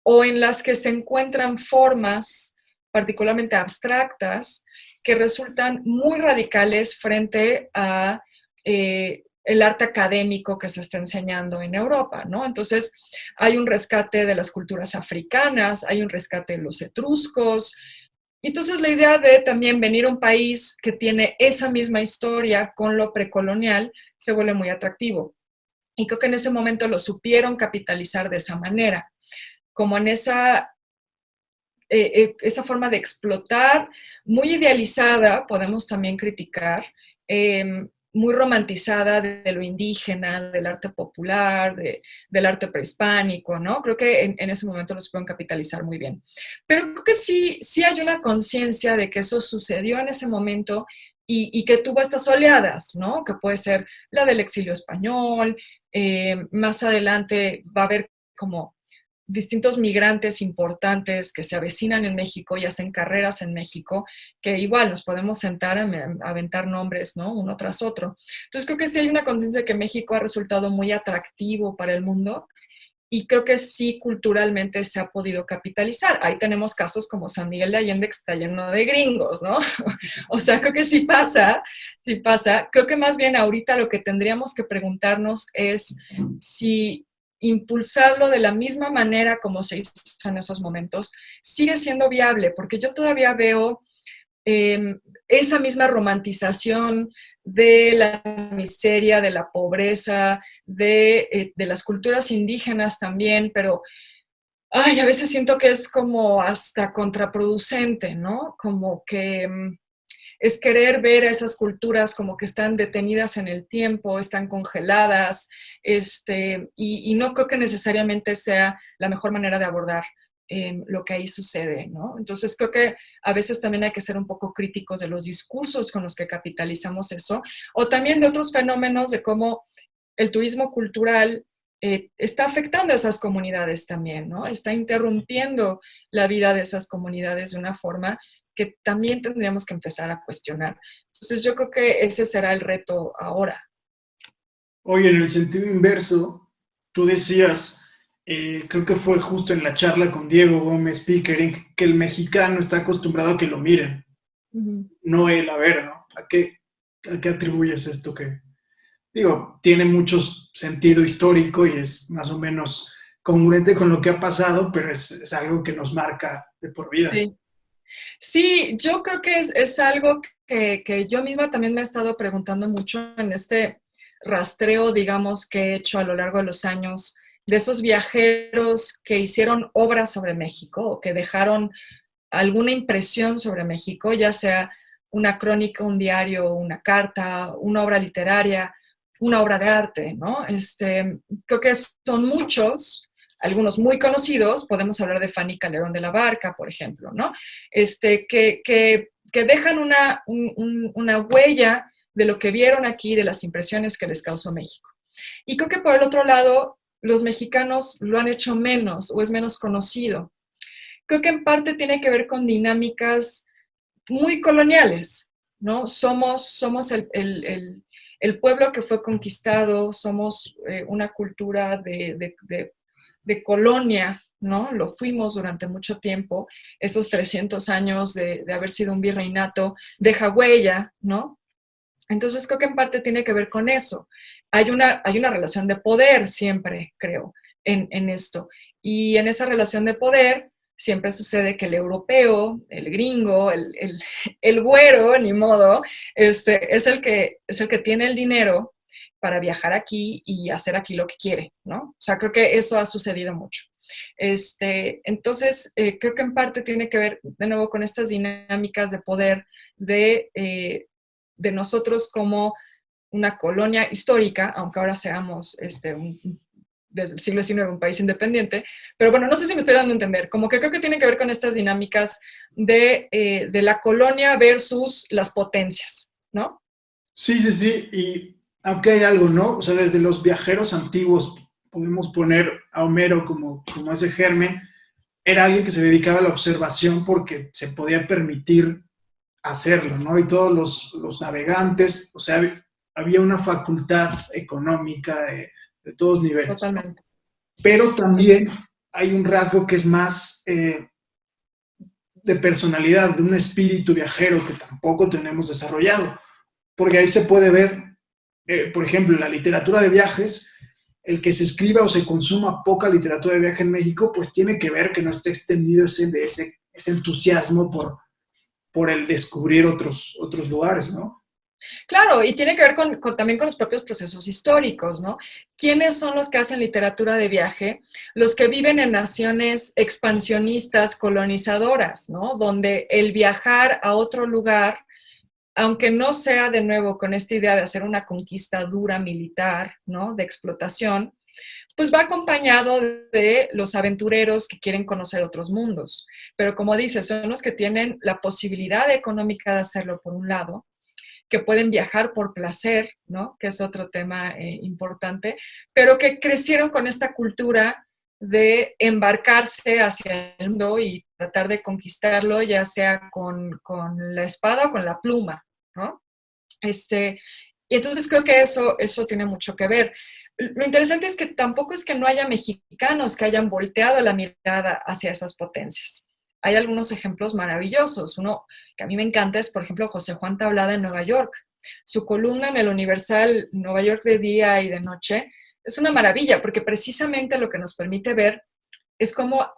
o en las que se encuentran formas particularmente abstractas que resultan muy radicales frente a el arte académico que se está enseñando en Europa, ¿no? Entonces, hay un rescate de las culturas africanas, hay un rescate de los etruscos. Entonces, la idea de también venir a un país que tiene esa misma historia con lo precolonial se vuelve muy atractivo. Y creo que en ese momento lo supieron capitalizar de esa manera, como en esa forma de explotar, muy idealizada, podemos también criticar, muy romantizada de lo indígena, del arte popular, del arte prehispánico, ¿no? Creo que en ese momento los pueden capitalizar muy bien. Pero creo que sí hay una conciencia de que eso sucedió en ese momento y que tuvo estas oleadas, ¿no? Que puede ser la del exilio español, más adelante va a haber como distintos migrantes importantes que se avecinan en México y hacen carreras en México, que igual nos podemos sentar a aventar nombres, ¿no? Uno tras otro. Entonces creo que sí hay una conciencia de que México ha resultado muy atractivo para el mundo y creo que sí culturalmente se ha podido capitalizar. Ahí tenemos casos como San Miguel de Allende que está lleno de gringos, ¿no? O sea, creo que sí pasa, sí pasa. Creo que más bien ahorita lo que tendríamos que preguntarnos es si impulsarlo de la misma manera como se hizo en esos momentos sigue siendo viable, porque yo todavía veo esa misma romantización de la miseria, de la pobreza, de las culturas indígenas también, pero ay, a veces siento que es como hasta contraproducente, ¿no? Como que es querer ver a esas culturas como que están detenidas en el tiempo, están congeladas, y no creo que necesariamente sea la mejor manera de abordar lo que ahí sucede, ¿no? Entonces creo que a veces también hay que ser un poco críticos de los discursos con los que capitalizamos eso, o también de otros fenómenos de cómo el turismo cultural está afectando a esas comunidades también, ¿no? Está interrumpiendo la vida de esas comunidades de una forma que también tendríamos que empezar a cuestionar. Entonces yo creo que ese será el reto ahora. Oye, en el sentido inverso, tú decías, creo que fue justo en la charla con Diego Gómez Pickering, que el mexicano está acostumbrado a que lo miren, Ujú. no él a ver, ¿no? A qué atribuyes esto que, digo, tiene mucho sentido histórico y es más o menos congruente con lo que ha pasado, pero es algo que nos marca de por vida? Sí. Sí, yo creo que es algo que yo misma también me he estado preguntando mucho en este rastreo, digamos, que he hecho a lo largo de los años, de esos viajeros que hicieron obras sobre México o que dejaron alguna impresión sobre México, ya sea una crónica, un diario, una carta, una obra literaria, una obra de arte, ¿no? Creo que son muchos, algunos muy conocidos, podemos hablar de Fanny Calderón de la Barca, por ejemplo, ¿no? Que dejan una huella de lo que vieron aquí, de las impresiones que les causó México. Y creo que por el otro lado, los mexicanos lo han hecho menos o es menos conocido. Creo que en parte tiene que ver con dinámicas muy coloniales, ¿no? Somos el pueblo que fue conquistado, somos una cultura de colonia, ¿no? Lo fuimos durante mucho tiempo. Esos 300 años de haber sido un virreinato deja huella, ¿no? Entonces creo que en parte tiene que ver con eso. Hay una relación de poder siempre, creo, en esto. Y en esa relación de poder siempre sucede que el europeo, el gringo, el güero, ni modo, es el que tiene el dinero para viajar aquí y hacer aquí lo que quiere, ¿no? O sea, creo que eso ha sucedido mucho. Entonces, creo que en parte tiene que ver, de nuevo, con estas dinámicas de poder de nosotros como una colonia histórica, aunque ahora seamos desde el siglo XIX un país independiente, pero bueno, no sé si me estoy dando a entender, como que creo que tiene que ver con estas dinámicas de la colonia versus las potencias, ¿no? Sí, sí, sí, y aunque hay algo, ¿no? O sea, desde los viajeros antiguos podemos poner a Homero como ese germen, era alguien que se dedicaba a la observación porque se podía permitir hacerlo, ¿no? Y todos los navegantes, o sea, había una facultad económica de todos niveles, ¿no? Totalmente. Pero también hay un rasgo que es más de personalidad, de un espíritu viajero que tampoco tenemos desarrollado, porque ahí se puede ver, por ejemplo, en la literatura de viajes, el que se escriba o se consuma poca literatura de viaje en México, pues tiene que ver que no está extendido ese entusiasmo por el descubrir otros lugares, ¿no? Claro, y tiene que ver también con los propios procesos históricos, ¿no? ¿Quiénes son los que hacen literatura de viaje? Los que viven en naciones expansionistas, colonizadoras, ¿no? Donde el viajar a otro lugar, aunque no sea de nuevo con esta idea de hacer una conquista dura militar, ¿no? De explotación, pues va acompañado de los aventureros que quieren conocer otros mundos. Pero como dices, son los que tienen la posibilidad económica de hacerlo por un lado, que pueden viajar por placer, ¿no? Que es otro tema importante, pero que crecieron con esta cultura de embarcarse hacia el mundo y tratar de conquistarlo, ya sea con la espada o con la pluma, ¿no? Y entonces creo que eso tiene mucho que ver. Lo interesante es que tampoco es que no haya mexicanos que hayan volteado la mirada hacia esas potencias. Hay algunos ejemplos maravillosos. Uno que a mí me encanta es, por ejemplo, José Juan Tablada en Nueva York. Su columna en el Universal, Nueva York de día y de noche, es una maravilla porque precisamente lo que nos permite ver es cómo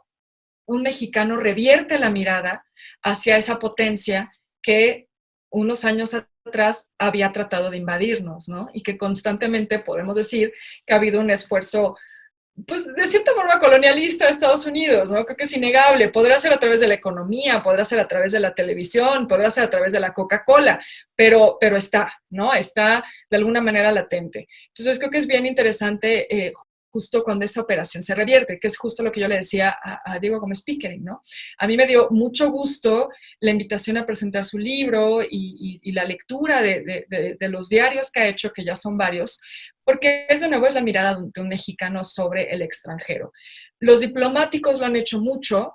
un mexicano revierte la mirada hacia esa potencia que unos años atrás había tratado de invadirnos, ¿no? Y que constantemente podemos decir que ha habido un esfuerzo, pues de cierta forma colonialista de Estados Unidos, ¿no? Creo que es innegable. Podrá ser a través de la economía, podrá ser a través de la televisión, podrá ser a través de la Coca-Cola, pero está, ¿no? Está de alguna manera latente. Entonces creo que es bien interesante justo cuando esa operación se revierte, que es justo lo que yo le decía a Diego Gómez Pickering, ¿no? A mí me dio mucho gusto la invitación a presentar su libro y la lectura de los diarios que ha hecho, que ya son varios, porque es de nuevo es la mirada de un mexicano sobre el extranjero. Los diplomáticos lo han hecho mucho,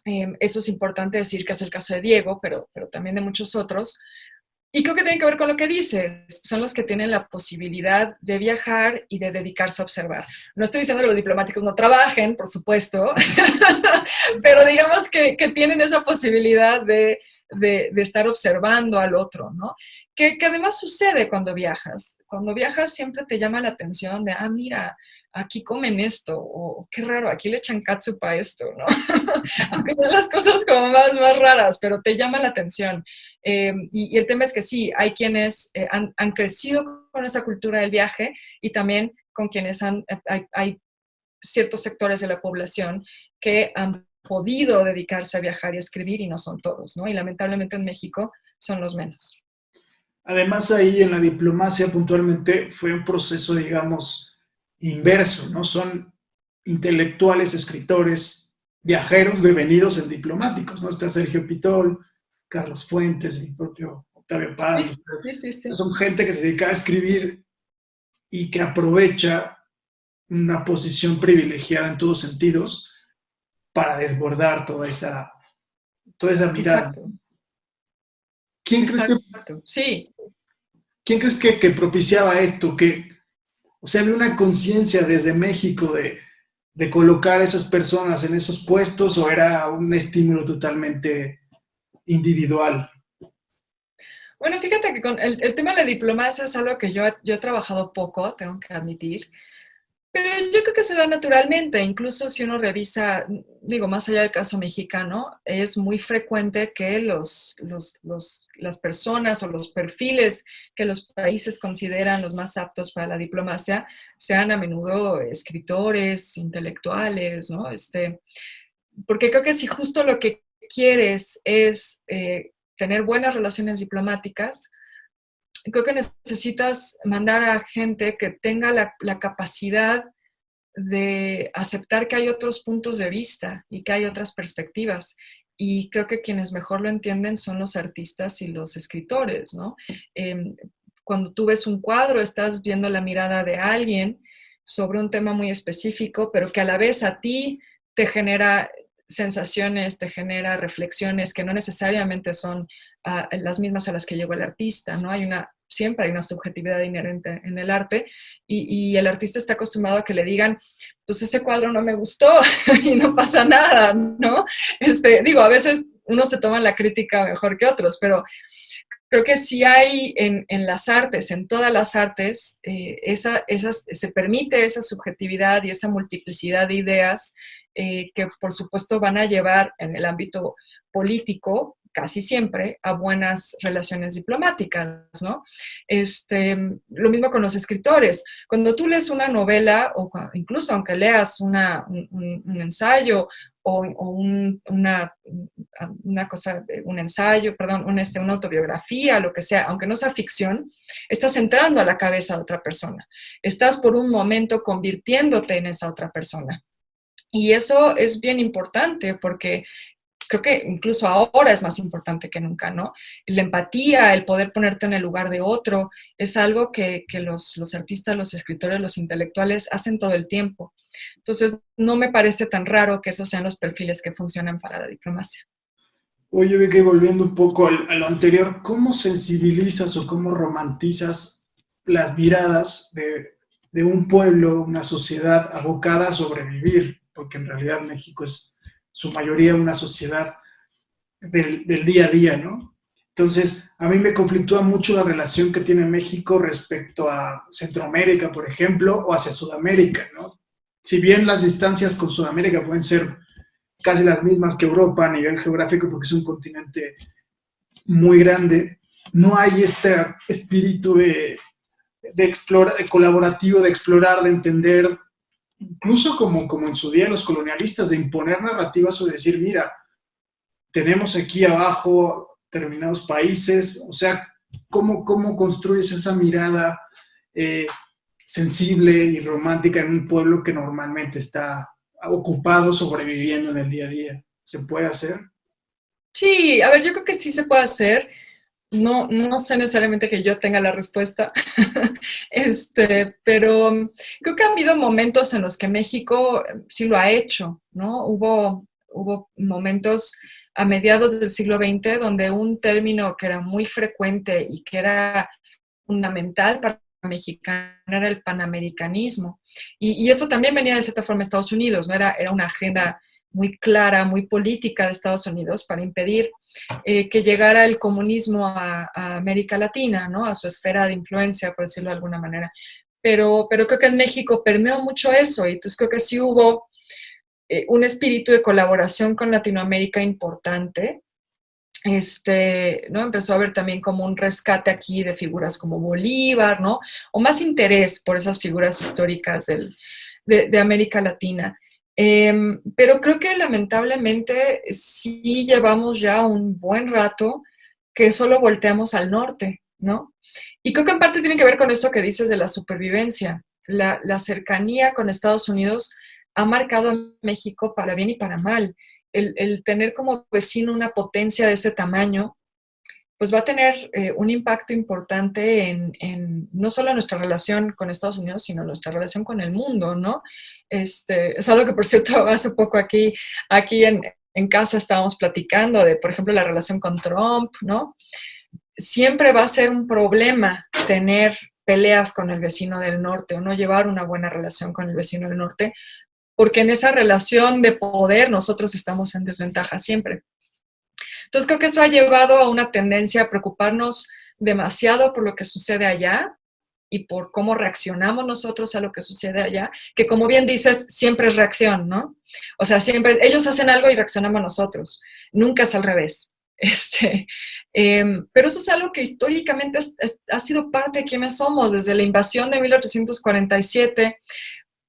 eso es importante decir que es el caso de Diego, pero también de muchos otros, y creo que tiene que ver con lo que dices, son los que tienen la posibilidad de viajar y de dedicarse a observar. No estoy diciendo que los diplomáticos no trabajen, por supuesto, pero digamos que tienen esa posibilidad de estar observando al otro, ¿no? Que además sucede cuando viajas. Cuando viajas siempre te llama la atención de, mira, aquí comen esto, o qué raro, aquí le echan catsup a esto, ¿no? Aunque sean las cosas como más raras, pero te llama la atención. Y el tema es que sí, hay quienes han crecido con esa cultura del viaje y también con quienes hay ciertos sectores de la población que han podido dedicarse a viajar y a escribir y no son todos, ¿no? Y lamentablemente en México son los menos. Además, ahí en la diplomacia puntualmente fue un proceso, digamos, inverso, ¿no? Son intelectuales, escritores, viajeros devenidos en diplomáticos, ¿no? Está Sergio Pitol, Carlos Fuentes, el propio Octavio Paz. Sí, sí, sí, sí. Son gente que se dedica a escribir y que aprovecha una posición privilegiada en todos sentidos para desbordar toda esa mirada. Exacto, ¿Quién crees que, exacto. Sí. quién crees que propiciaba esto? Que, o sea, había una conciencia desde México de colocar a esas personas en esos puestos o era un estímulo totalmente individual. Bueno, fíjate que con el tema de la diplomacia es algo que yo he trabajado poco, tengo que admitir, pero yo creo que se da naturalmente, incluso si uno revisa, digo, más allá del caso mexicano, es muy frecuente que las personas o los perfiles que los países consideran los más aptos para la diplomacia sean a menudo escritores, intelectuales, ¿no? Porque creo que si justo lo que quieres es tener buenas relaciones diplomáticas, creo que necesitas mandar a gente que tenga la capacidad de aceptar que hay otros puntos de vista y que hay otras perspectivas. Y creo que quienes mejor lo entienden son los artistas y los escritores, ¿no? Eh, Cuando tú ves un cuadro, estás viendo la mirada de alguien sobre un tema muy específico, pero que a la vez a ti te genera sensaciones, te genera reflexiones que no necesariamente son las mismas a las que llegó el artista, ¿no? Siempre hay una subjetividad inherente en el arte y el artista está acostumbrado a que le digan, pues ese cuadro no me gustó y no pasa nada, ¿no? Digo, a veces uno se toma la crítica mejor que otros, pero creo que sí hay en las artes, en todas las artes, se permite esa subjetividad y esa multiplicidad de ideas que por supuesto van a llevar en el ámbito político casi siempre a buenas relaciones diplomáticas, ¿no? Lo mismo con los escritores. Cuando tú lees una novela, o incluso aunque leas un ensayo o una cosa, un ensayo, perdón, una autobiografía, lo que sea, aunque no sea ficción, estás entrando a la cabeza de otra persona. Estás por un momento convirtiéndote en esa otra persona. Y eso es bien importante porque creo que incluso ahora es más importante que nunca, ¿no? La empatía, el poder ponerte en el lugar de otro, es algo que los artistas, los escritores, los intelectuales hacen todo el tiempo. Entonces, no me parece tan raro que esos sean los perfiles que funcionan para la diplomacia. Oye, Vicky, volviendo un poco a lo anterior, ¿cómo sensibilizas o cómo romantizas las miradas de un pueblo, una sociedad abocada a sobrevivir? Porque en realidad México es su mayoría una sociedad del día a día, ¿no? Entonces, a mí me conflictúa mucho la relación que tiene México respecto a Centroamérica, por ejemplo, o hacia Sudamérica, ¿no? Si bien las distancias con Sudamérica pueden ser casi las mismas que Europa a nivel geográfico, porque es un continente muy grande, no hay este espíritu de colaborativo, de explorar, de entender, incluso como en su día los colonialistas, de imponer narrativas o de decir, mira, tenemos aquí abajo determinados países, o sea, ¿cómo construyes esa mirada eh, sensible y romántica en un pueblo que normalmente está ocupado sobreviviendo en el día a día? ¿Se puede hacer? Sí, a ver, yo creo que sí se puede hacer. No, no sé necesariamente que yo tenga la respuesta, pero creo que ha habido momentos en los que México sí lo ha hecho, ¿no? Hubo momentos a mediados del siglo XX donde un término que era muy frecuente y que era fundamental para mexicana era el panamericanismo. Y eso también venía de cierta forma de Estados Unidos, ¿no? Era una agenda muy clara, muy política de Estados Unidos para impedir que llegara el comunismo a América Latina, ¿no? A su esfera de influencia, por decirlo de alguna manera. Pero creo que en México permeó mucho eso, y entonces creo que sí hubo un espíritu de colaboración con Latinoamérica importante, ¿no? Empezó a haber también como un rescate aquí de figuras como Bolívar, ¿no? O más interés por esas figuras históricas de América Latina. Pero creo que lamentablemente sí llevamos ya un buen rato que solo volteamos al norte, ¿no? Y creo que en parte tiene que ver con esto que dices de la supervivencia. La cercanía con Estados Unidos ha marcado a México para bien y para mal. El tener como vecino una potencia de ese tamaño, pues va a tener un impacto importante no solo nuestra relación con Estados Unidos, sino nuestra relación con el mundo, ¿no? Es algo que, por cierto, hace poco aquí en casa estábamos platicando de, por ejemplo, la relación con Trump, ¿no? Siempre va a ser un problema tener peleas con el vecino del norte o no llevar una buena relación con el vecino del norte, porque en esa relación de poder nosotros estamos en desventaja siempre. Entonces creo que eso ha llevado a una tendencia a preocuparnos demasiado por lo que sucede allá y por cómo reaccionamos nosotros a lo que sucede allá, que como bien dices, siempre es reacción, ¿no? O sea, siempre ellos hacen algo y reaccionamos nosotros, nunca es al revés. Pero eso es algo que históricamente ha sido parte de quienes somos, desde la invasión de 1847.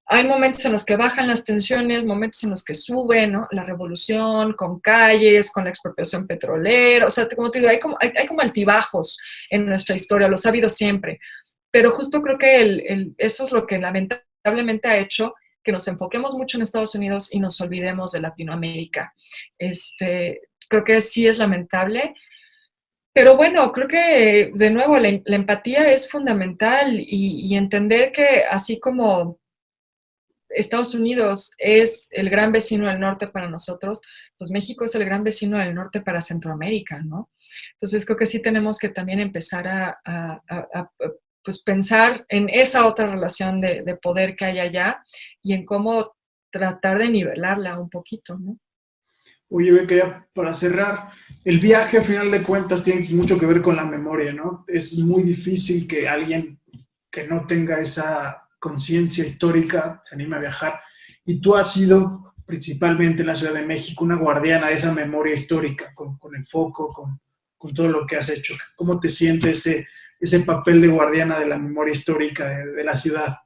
Hay momentos en los que bajan las tensiones, momentos en los que suben, ¿no? La revolución, con calles, con la expropiación petrolera, o sea, como te digo, hay como altibajos en nuestra historia, los ha habido siempre, pero justo creo que eso es lo que lamentablemente ha hecho que nos enfoquemos mucho en Estados Unidos y nos olvidemos de Latinoamérica. Creo que sí es lamentable, pero bueno, creo que de nuevo la empatía es fundamental y entender que así como Estados Unidos es el gran vecino del norte para nosotros, pues México es el gran vecino del norte para Centroamérica, ¿no? Entonces creo que sí tenemos que también empezar pues pensar en esa otra relación de poder que hay allá y en cómo tratar de nivelarla un poquito, ¿no? Oye, Beca, ya para cerrar, el viaje a final de cuentas tiene mucho que ver con la memoria, ¿no? Es muy difícil que alguien que no tenga esa conciencia histórica se anime a viajar. Y tú has sido, principalmente en la Ciudad de México, una guardiana de esa memoria histórica, con el foco, con todo lo que has hecho. ¿Cómo te sientes ese papel de guardiana de la memoria histórica de la ciudad?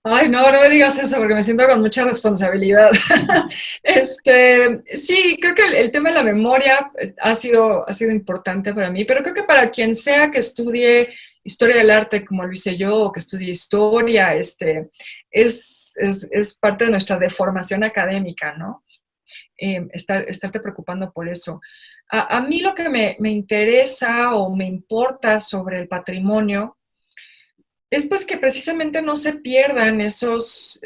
Ay, no, no me digas eso porque me siento con mucha responsabilidad. Sí, creo que el tema de la memoria ha sido importante para mí, pero creo que para quien sea que estudie historia del arte, como lo hice yo, o que estudie historia, es parte de nuestra deformación académica, ¿no? Estarte preocupando por eso. A mí lo que me interesa o me importa sobre el patrimonio es pues que precisamente no se pierdan esos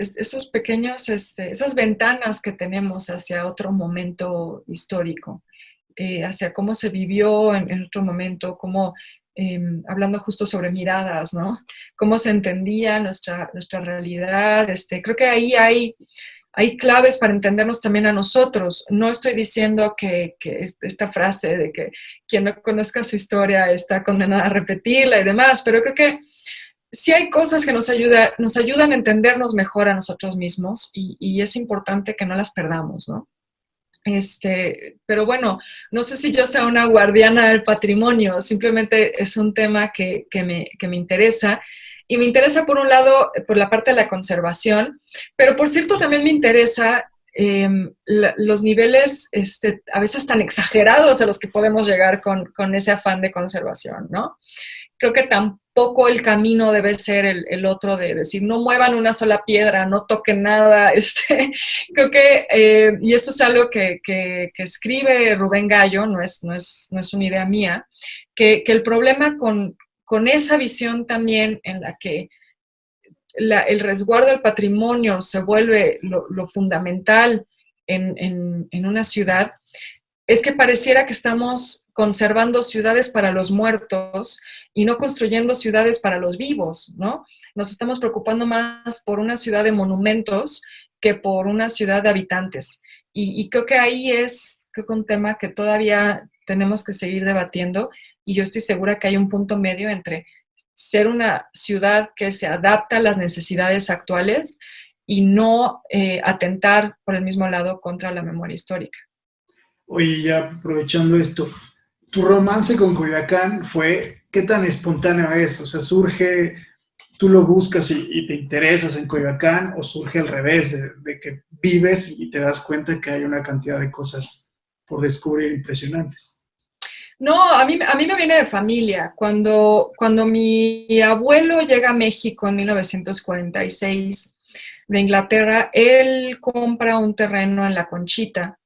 pequeños, esas ventanas que tenemos hacia otro momento histórico, hacia cómo se vivió en otro momento, cómo, hablando justo sobre miradas, ¿no? Cómo se entendía nuestra realidad. Creo que ahí hay claves para entendernos también a nosotros. No estoy diciendo que esta frase de que quien no conozca su historia está condenada a repetirla y demás, pero creo que sí hay cosas que nos ayudan a entendernos mejor a nosotros mismos y es importante que no las perdamos, ¿no? Pero bueno, no sé si yo sea una guardiana del patrimonio, simplemente es un tema que me interesa. Y me interesa, por un lado, por la parte de la conservación, pero por cierto, también me interesa los niveles a veces tan exagerados a los que podemos llegar con ese afán de conservación, ¿no? Creo que tampoco el camino debe ser el otro de decir, no muevan una sola piedra, no toquen nada. Creo que, y esto es algo que escribe Rubén Gallo, no es una idea mía, que el problema con esa visión también en la que el resguardo del patrimonio se vuelve lo fundamental en una ciudad, es que pareciera que estamos conservando ciudades para los muertos y no construyendo ciudades para los vivos, ¿no? Nos estamos preocupando más por una ciudad de monumentos que por una ciudad de habitantes. Y creo que ahí creo que un tema que todavía tenemos que seguir debatiendo y yo estoy segura que hay un punto medio entre ser una ciudad que se adapta a las necesidades actuales y no atentar por el mismo lado contra la memoria histórica. Oye, ya aprovechando esto, tu romance con Coyoacán fue, ¿qué tan espontáneo es? O sea, surge, tú lo buscas y te interesas en Coyoacán, o surge al revés, de que vives y te das cuenta que hay una cantidad de cosas por descubrir impresionantes. No, a mí me viene de familia. Cuando mi abuelo llega a México en 1946 de Inglaterra, él compra un terreno en La Conchita,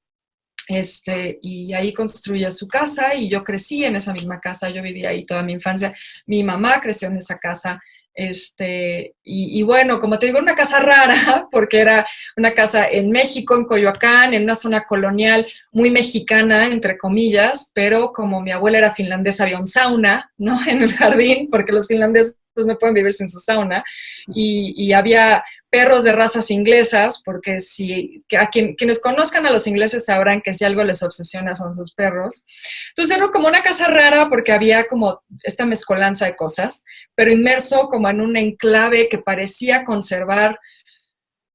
y ahí construye su casa y yo crecí en esa misma casa, yo viví ahí toda mi infancia, mi mamá creció en esa casa, y bueno, como te digo, una casa rara, porque era una casa en México, en Coyoacán, en una zona colonial muy mexicana, entre comillas, pero como mi abuela era finlandesa, había un sauna, ¿no? En el jardín, porque los finlandeses no pueden vivir sin su sauna, y había perros de razas inglesas, porque quienes conozcan a los ingleses sabrán que si algo les obsesiona son sus perros. Entonces era como una casa rara porque había como esta mezcolanza de cosas, pero inmerso como en un enclave que parecía conservar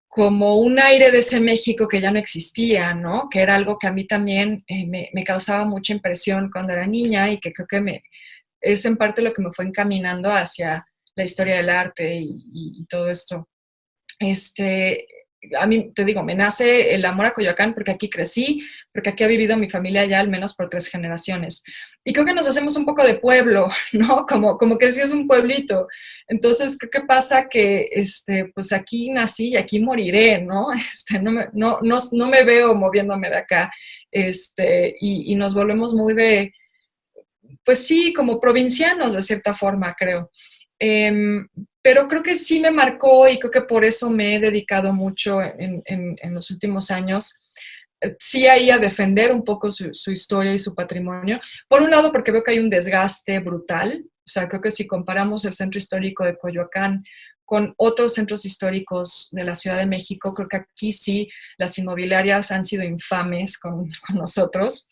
como un aire de ese México que ya no existía, ¿no? Que era algo que a mí también me causaba mucha impresión cuando era niña y que creo que es en parte lo que me fue encaminando hacia la historia del arte y todo esto. Este, a mí, te digo, me nace el amor a Coyoacán porque aquí crecí, porque aquí ha vivido mi familia ya al menos por 3 generaciones. Y creo que nos hacemos un poco de pueblo, ¿no? Como que sí es un pueblito. Entonces, ¿qué pasa? Que, pues aquí nací y aquí moriré, ¿no? No me veo moviéndome de acá. Y nos volvemos muy pues sí, como provincianos de cierta forma, creo. Eh, pero creo que sí me marcó y creo que por eso me he dedicado mucho en los últimos años, sí ahí a defender un poco su historia y su patrimonio. Por un lado, porque veo que hay un desgaste brutal. O sea, creo que si comparamos el centro histórico de Coyoacán con otros centros históricos de la Ciudad de México, creo que aquí sí las inmobiliarias han sido infames con nosotros.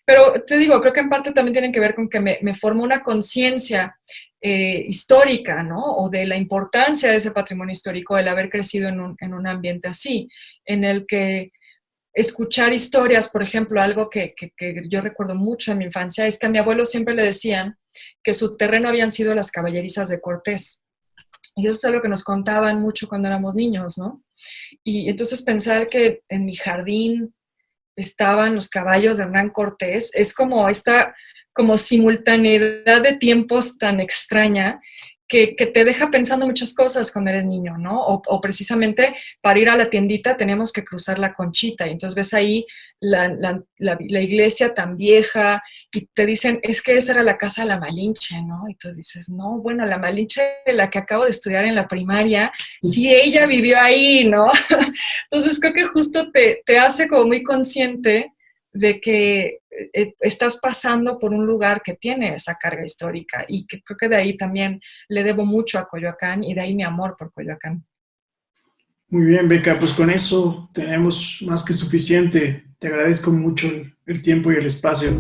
Pero te digo, creo que en parte también tienen que ver con que me formó una conciencia histórica, ¿no? O de la importancia de ese patrimonio histórico, el haber crecido en un ambiente así, en el que escuchar historias, por ejemplo, algo que yo recuerdo mucho en mi infancia, es que a mi abuelo siempre le decían que su terreno habían sido las caballerizas de Cortés. Y eso es algo que nos contaban mucho cuando éramos niños, ¿no? Y entonces pensar que en mi jardín estaban los caballos de Hernán Cortés, es como esta como simultaneidad de tiempos tan extraña que te deja pensando muchas cosas cuando eres niño, ¿no? O precisamente para ir a la tiendita tenemos que cruzar la Conchita y entonces ves ahí la iglesia tan vieja y te dicen, es que esa era la casa de la Malinche, ¿no? Y tú dices, no, bueno, la Malinche, la que acabo de estudiar en la primaria, sí, ella vivió ahí, ¿no? Entonces creo que justo te hace como muy consciente de que estás pasando por un lugar que tiene esa carga histórica y que creo que de ahí también le debo mucho a Coyoacán y de ahí mi amor por Coyoacán. Muy bien, Beca, pues con eso tenemos más que suficiente. Te agradezco mucho el tiempo y el espacio.